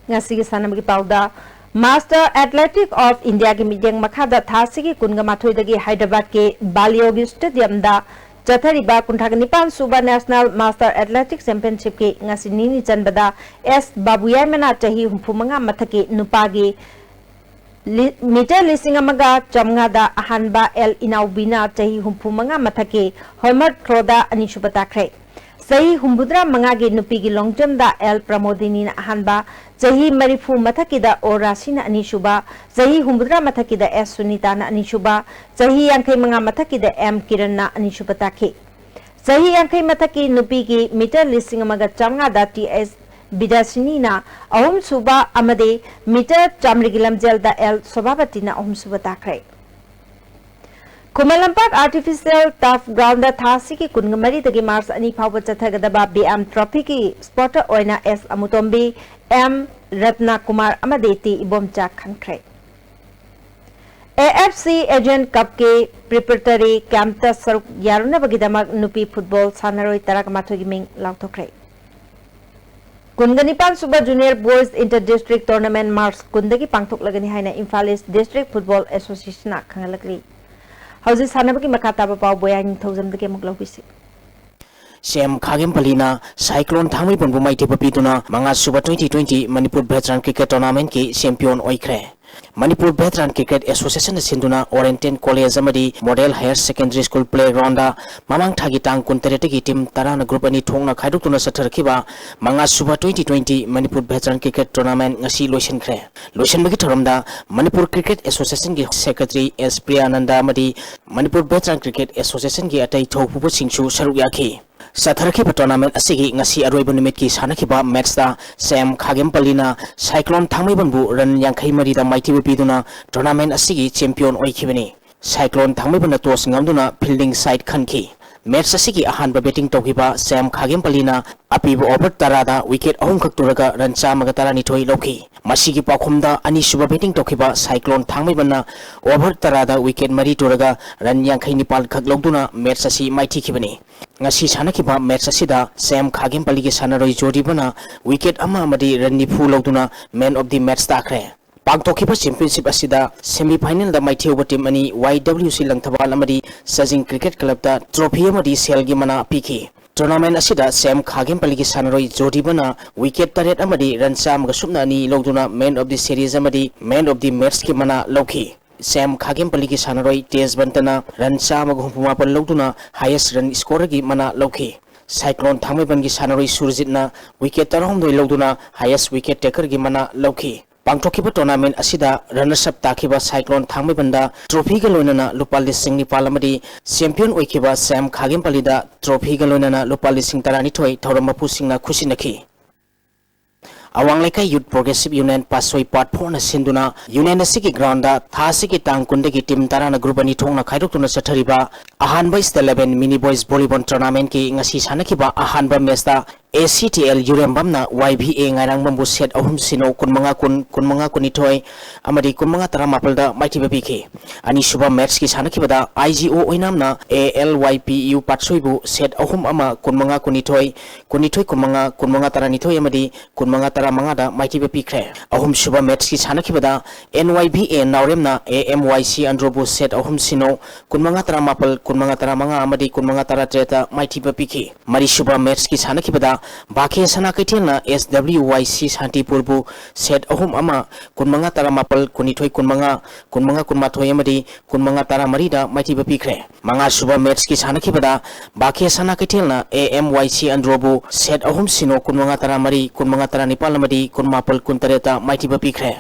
Ngasigi sanamagi pauda Master Athletic of India ki Midyang Makhada Thasigi Kunga Mathoidagi Hyderabad ke Baliogi Stadium da Chathariba Kunthagnipan Suba National Master Athletic Championship ki ngasinini chanbada S Babuyamana chahi humphumanga mathaki nupagi meter lising amaga chamnga da ahanba L Inaubina chahi humphumanga mathaki Homer Throda anishubatakre Sahi Humbudra Mangagi Nupigi Longjam da L Pramodini Ahanba Sahi Marifu Matakida or Rasina Anishuba Sahi Humbudra Matakida S Sunitana Anishuba Sahi Yankai Manga Matakida M Kirana Anishubataki Sahi Yankai Mataki Nupigi Meter Listing Amaga Chamga da TS Bidasinina Ahum Suba Amade Meter Chamrigilam Jel da L Sobabatina Ahum Subatakre Kumalampak Artificial Turf Ground da Thasi ki Kungamari dagi Mars ani phawba chathagadaba BM Trophy ki spotter oina S Amutombi M Ratna Kumar amadeti ibomcha khankre AFC Agent Cup ke preparatory camp ta saruk yaruna bagidamak nupi football sanaroi tarak mathogi ming lauthokre Kunganipan Suba Junior Boys Inter-District Tournament Mars Kundagi pangthok lagani haina Imphal East District Football Association na khangalakli Hauzi sanabaki makataba pau boyang thousand the game globisi. Sem Khagem Palina Cyclone Thamri Ponbu Maite Papituna Manga Suba 2020 Manipur Veteran Cricket Tournament ki champion oikre. Manipur Veteran Cricket Association Sinduna Oriental College Amadi Model Higher Secondary School Playground Mamang Thagitang Kuntereti Team Tarana Group ani Thongna Khaidukuna Satarkiba Manga Suba 2020 Manipur Veteran Cricket Tournament ngasi lotion kre. Lotion bagi thoramda Manipur Cricket Association ki Secretary S Priyananda Amadi Manipur Veteran Cricket Association ki atai thokpu singchu saruk yakhi. Satarkiba tournament asigi ngasi aroiba numit ki sanakiba match da Sam Khagem Palina Cyclone Thamri Banbu run yankai mari da maiti biduna tournament asigi champion oikibani Cyclone Thamri Bana tos ngamduna fielding side khanki match asigi ahanba batting tawkiba Sam Khagem Palina apibu over tarada wicket ahum khak turaga run chamaga tarani thoi loki masigi pakhumda ani suba batting tawkiba Cyclone Thamri Bana over tarada wicket mari turaga run yankai nipal khak logduna match asi maiti kibani ngasi sanakiba match asida Sam Khagem Paligi sanaroi joribana wicket ama amadi run nifu logduna man of the match takre Pangtokipa Championship asida semi-final da maithioba team ani YWC Langthabal amadi Sajing Cricket Club da trophy amadi selgi mana piki tournament asida Sam Khagem Paligi Sanaroi Jodibana wicket taret amadi run sam ga sumna ni logduna man of the series amadi man of the match ki mana loki Sam Khagem Paligi Sanaroi Tez Bantana run sam ga humpuma pal logduna highest run scorer gi mana loki Cyclone Thangmeban gi Sanaroi Surjitna wicket tarhom doi logduna highest wicket taker gi mana loki Pangthokiba tournament asida runners up takiba Cyclone Thangmebanda trophy ga loinana lupa lising ni palamadi champion oikiba Sam Khagem Palida trophy ga loinana lupa lising tarani thoi thaurampu singna khusinaki Awang Lekai Youth Progressive Union Pasoi Part 4 na sinduna Union asigi ground da thasigi tang kundegi team tarana group ani thongna khaidokuna sathariba ahanba is 11 mini boys volleyball tournament ki ngasi sanakiba ahanba match da ACTL Yurembamna YBA ngarang bambu set ahum sino kunmanga kunithoi amadi kunmanga taramapal da maitiba biki ani suba match ki sanakibada IGO oinamna ALYPU patsoibu set ahum ama kunmanga kunithoi kunmanga taranithoi amadi kunmanga taramanga da maitiba bikre ahum suba match ki sanakibada NYBA nauremna AMYC androbu set ahum sino kunmanga taramapal kunmanga taramanga amadi kunmanga taratreta maitiba biki mari suba match ki sanakibada Baki sana kaitilna SWYC Santipurbu set ahum ama kunmanga taramapal kunithoi kunmanga kunmathoi amadi kunmanga taramarida maitiba pikre manga suba match ki sanakibada Baki sana kaitilna AMYC androbu set ahum sino kunmanga taramari kunmanga taranipal amadi kunmapal kuntareta maitiba pikre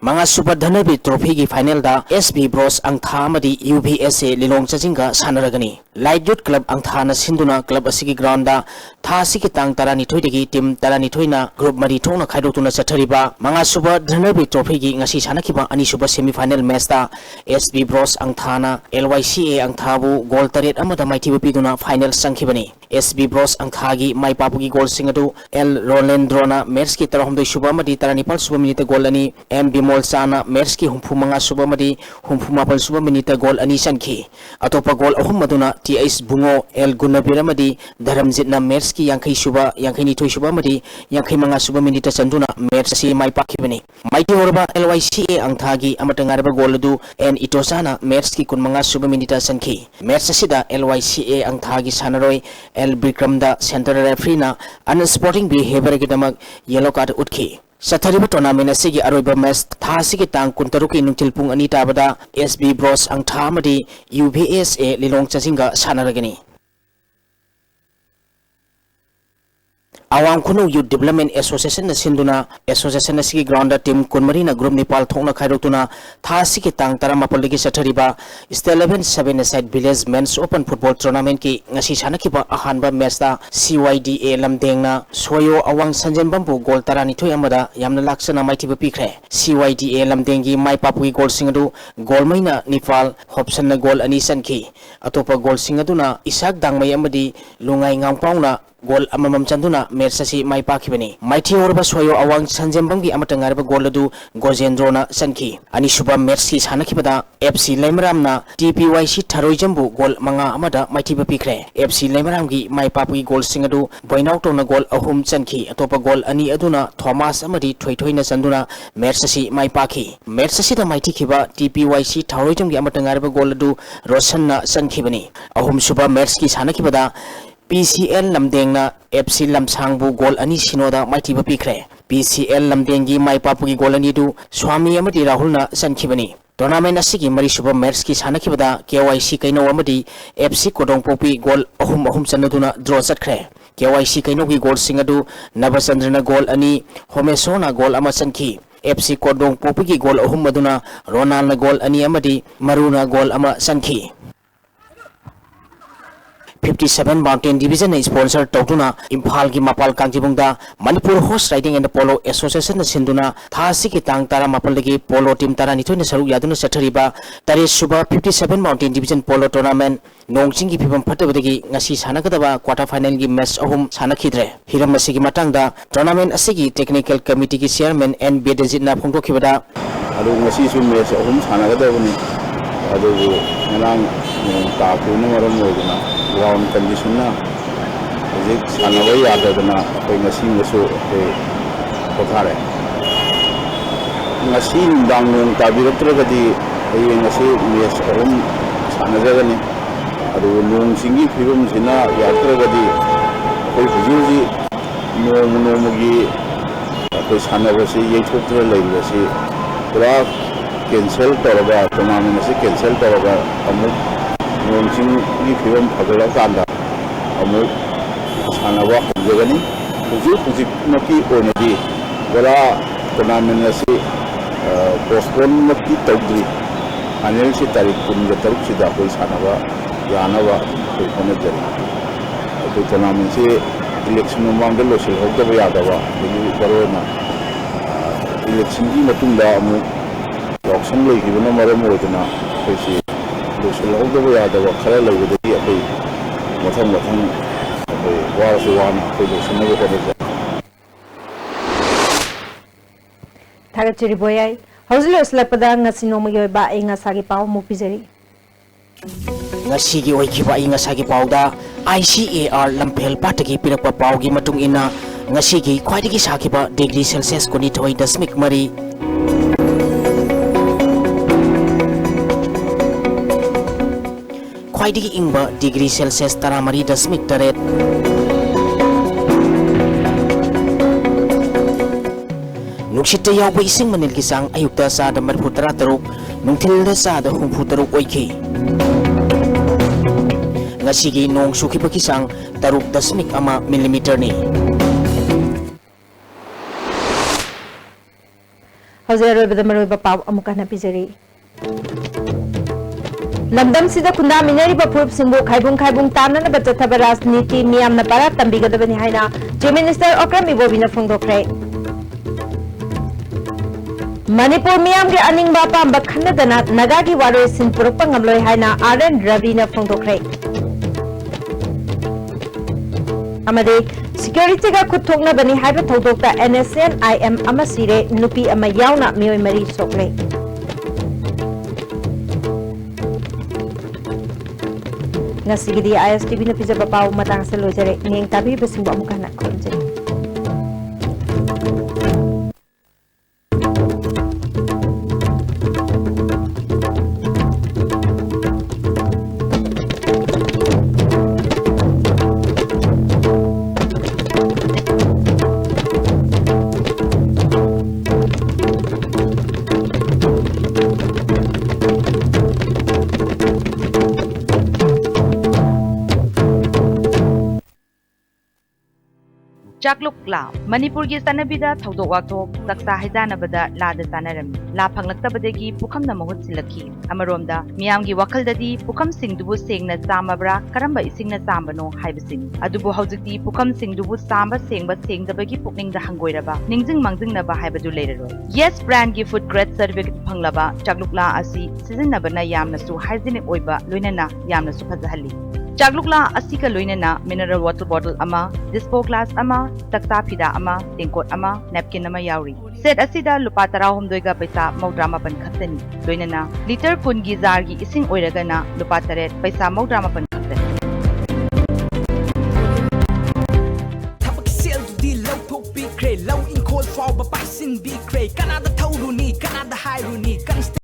Manga Super Dhanabi Trophy ki final da SB Bros Angtha amadi UBSA Lilong Chajinga sanaragani Light Youth Club Angtha na sinduna club asigi ground da tha asigi tang tarani thoi degi team tarani thoi na group mari thongna khaidotuna chathariba Manga Super Dhanabi Trophy ki ngasi sanakiba ani super semi final match da SB Bros Angtha na LYCA Angtha bu goal taret amada maithiba piduna final sangkhibani SB Bros Angtha gi mai papugi goal singadu L Rolendrona match ki tarahomdoi suba amadi taranipal suba minute goal ani MB Molsana match ki humpumanga suba madi humpumapal suba minute goal ani sankhi atopa goal ahum maduna TS Bungo L Gunabira madi Dharamjitna match ki yankai suba yankai ni thoi suba madi yankai manga suba minute chanduna match si mai pakhibani maiti orba LYCA angthagi amatangarba goal du N Itosana match ki kunmanga suba minute sankhi match asida LYCA angthagi sanaroi L Bikramda center referee na unsporting behavior ki damak yellow card utkhi Sathariba tournament asigi aroiba match tha asigi tang kuntaruki nungtil pung ani tabada SB Bros Angtha amadi UBSA Lilong Chajinga sanaragani Awang Khunu Youth Development Association na sinduna association asigi ground team kunmari na group Nepal thongna khairotuna tha asigi tang taramapal legi sathariba is 11-7 aside village men's open football tournament ki ngasi sanakiba ahanba match da CYDA lamdengna soyo awang sanjen bambu goal tarani thoi amada yamna laksana maithiba pikre CYDA lamdengi mai papu goal singadu goal maina Nepal hopsan na goal ani sanki atopa goal singaduna isak dangmai amadi lungai ngangpauna goal amamam chanduna match asi mai pakhibani maithi orba soyo awang sanjembangi amatangarba goal adu Gojendrona sanki ani suba match ki sanakibada FC Lemramna TPYC Tharoijambu goal manga amada maithi ba pikre FC Lemramgi mai papu goal singadu boinauto na goal ahum chanki atopa goal ani aduna Thomas amadi thoithoi na chanduna match asi mai pakhi match asi da maithi khiba TPYC Tharoijamgi amatangarba goal adu Roshanna sankhibani ahum suba match ki sanakibada PCL lamdengna FC lamsangbu goal ani sinoda maithiba pikre PCL lamdengi mai papugi goal ani du Swami amadi Rahulna sankhibani tournament asigi mari suba match ki sanakibada KYC kaino amadi FC Kodongpopi goal ahum chanaduna draw chatkre KYC kaino gi goal singadu Nabachandrana goal ani Homesona goal ama sankhi FC Kodongpopi gi goal ahum maduna Ronald na goal ani amadi Maruna goal ama sankhi 57 Mountain Division sponsor Totuna Imphal ki Mapal Kangjibungda Manipur Horse Riding and Polo Association sinduna thasi ki tang tara mapal legi polo team tara nithoi na saru yaduna sathariba tare suba 57 Mountain Division Polo Tournament Nongching ki phibam phatabadagi ngasi sanakadaba quarter final gi match ahum sanakhidre hiram asigi matangda tournament asigi technical committee ki chairman N Bedejitna phongdokhibada adu ngasi su match ahum sanagadabani adu nang ta puna maram moiguna ground condition na je sanawai adadana koi ngasi ngaso pothare ngasi dang nong tabiraktragadi ai ngasi match ahum sanajagani ꯑꯗꯨꯒ ꯅꯣꯡꯁꯤꯡꯒꯤ ꯐꯤꯕꯝꯁꯤꯅ ꯌꯥꯔꯛꯇ꯭ꯔꯒꯗꯤ ꯑꯩꯈꯣꯏ ꯍꯧꯖꯤꯛ ꯅꯣꯡꯃꯒꯤ ꯑꯩꯈꯣꯏ ꯁꯥꯟꯅꯕꯁꯤ ꯌꯩꯊꯣꯛꯇꯨꯅ ꯂꯩꯔꯤꯕꯁꯤ ꯄꯨꯔꯥ cancel ꯇꯧꯔꯒ tournament ꯑꯁꯤ cancel ꯇꯧꯔꯒ ꯑꯃꯨꯛ ꯅꯣꯡꯁꯤꯡꯒꯤ ꯐꯤꯕꯝ ꯐꯒꯠꯂꯛꯀꯥꯟꯗ ꯑꯃꯨꯛ ꯁꯥꯟꯅꯕ ꯍꯧꯖꯒꯅꯤ ꯍꯧꯖꯤꯛꯃꯛꯀꯤ ꯑꯣꯏꯅꯗꯤ ꯄꯨꯔꯥ ꯇꯣꯔꯅꯥꯃꯦꯟ ꯑꯁꯤ ꯄꯣꯁꯄꯣꯟꯃꯛꯇꯤ ꯇꯧꯗ꯭ꯔꯤ ꯐꯥꯏꯅꯦꯜꯁꯤ ꯇꯥꯔꯤꯛ 16ꯁꯤꯗ ꯑꯩꯈꯣꯏ ꯁꯥꯟꯅꯕ ꯌꯥꯅꯕ ꯑꯩꯈꯣꯏ ꯍꯣꯠꯅꯖꯔꯤ ꯑꯩꯈꯣꯏ ꯇꯣꯔꯅꯥꯃꯦꯟꯁꯤ इलेक्शन ममांग लोसिलहौदब यादबा बरोना इलेक्शन की मतुंगदा अमुक यावसन लैगिबना मरम ओइदना अखोइसि लोसिलहौदब यादबा खरा लैबदगी अखोइ मथंग मथंग अखोइ वारसु वाना अखोइ लोसिनबो होनजा थागचरी बोयाई हौजिल ओसलपदा ngasi nomagi oiba ai ngasagi paw mupijari ngasi gi oikiba ai ngasagi pawda ICAR Lampel Patagi Pirakpa Paugi Matung Ina Ngasigi Quaidigi Sakiba degree Celsius Konitoi Dasmik Mari Quaidigi Ingba degree Celsius Taramari Dasmik Taret Nuksita Yawba Ising Manil Kisang Ayukta Sada Marputara Taruk Nungtilda Sada Humputaruk Oiki Ngasigi nong suki pakisang 3.1 millimeter ni. Hauzer bada maroi ba paw amuka na pizari. Lamdam sida kunda minari ba phurup singbo khaibung tamna na bachataba rajniti miyam na para tambigadabani haina Chief Minister Okram Ibobina phongdokre. Manipur miyam ge aningba pamba khanadana nagagi waroi sin purukpa ngamloi haina RN Ravi na phongdokre. Amade security ga kuthokna bani haiba thodokta NSN IM ama sire nupi ama yauna mioi mari sokle ngasigidi ISTV na pizaba paw matang sa lojare ning tabi basing ba mukha na konjere Chaklukla, Manipur ki sanabida thawdok wathok saksa haijanabada lada sanarami. La phanglaktabadagi pukamna mahut silaki. Amaromda miyamgi wakaldadi pukam singdubu sengna samabra karamba isingna sambano haibasini. Adubu haujikti pukam singdubu samba sengba sengdabagi pukningda hangoiraba. Ningjing mangjingnaba haibadu leiraroi. Yes brand gi food grade certificate phanglaba Chaklukla asi sijinnabana yamnasu hygienic oiba loinana yamnasu fajahalli. Chaklukla asika loinana mineral water bottle ama, dispo glass ama, takta phida ama, tingkot ama, napkin ama yauri. Set asida lupa 13 paisa maudrama pan khattani. Loinana liter kun gi jar gi ising oiragana lupa 3 paisa maudrama pan khattani. Thabak sel di low thok bi kre low in cold fall ba paisin bi kre kanada thawruni kanada hairuni kan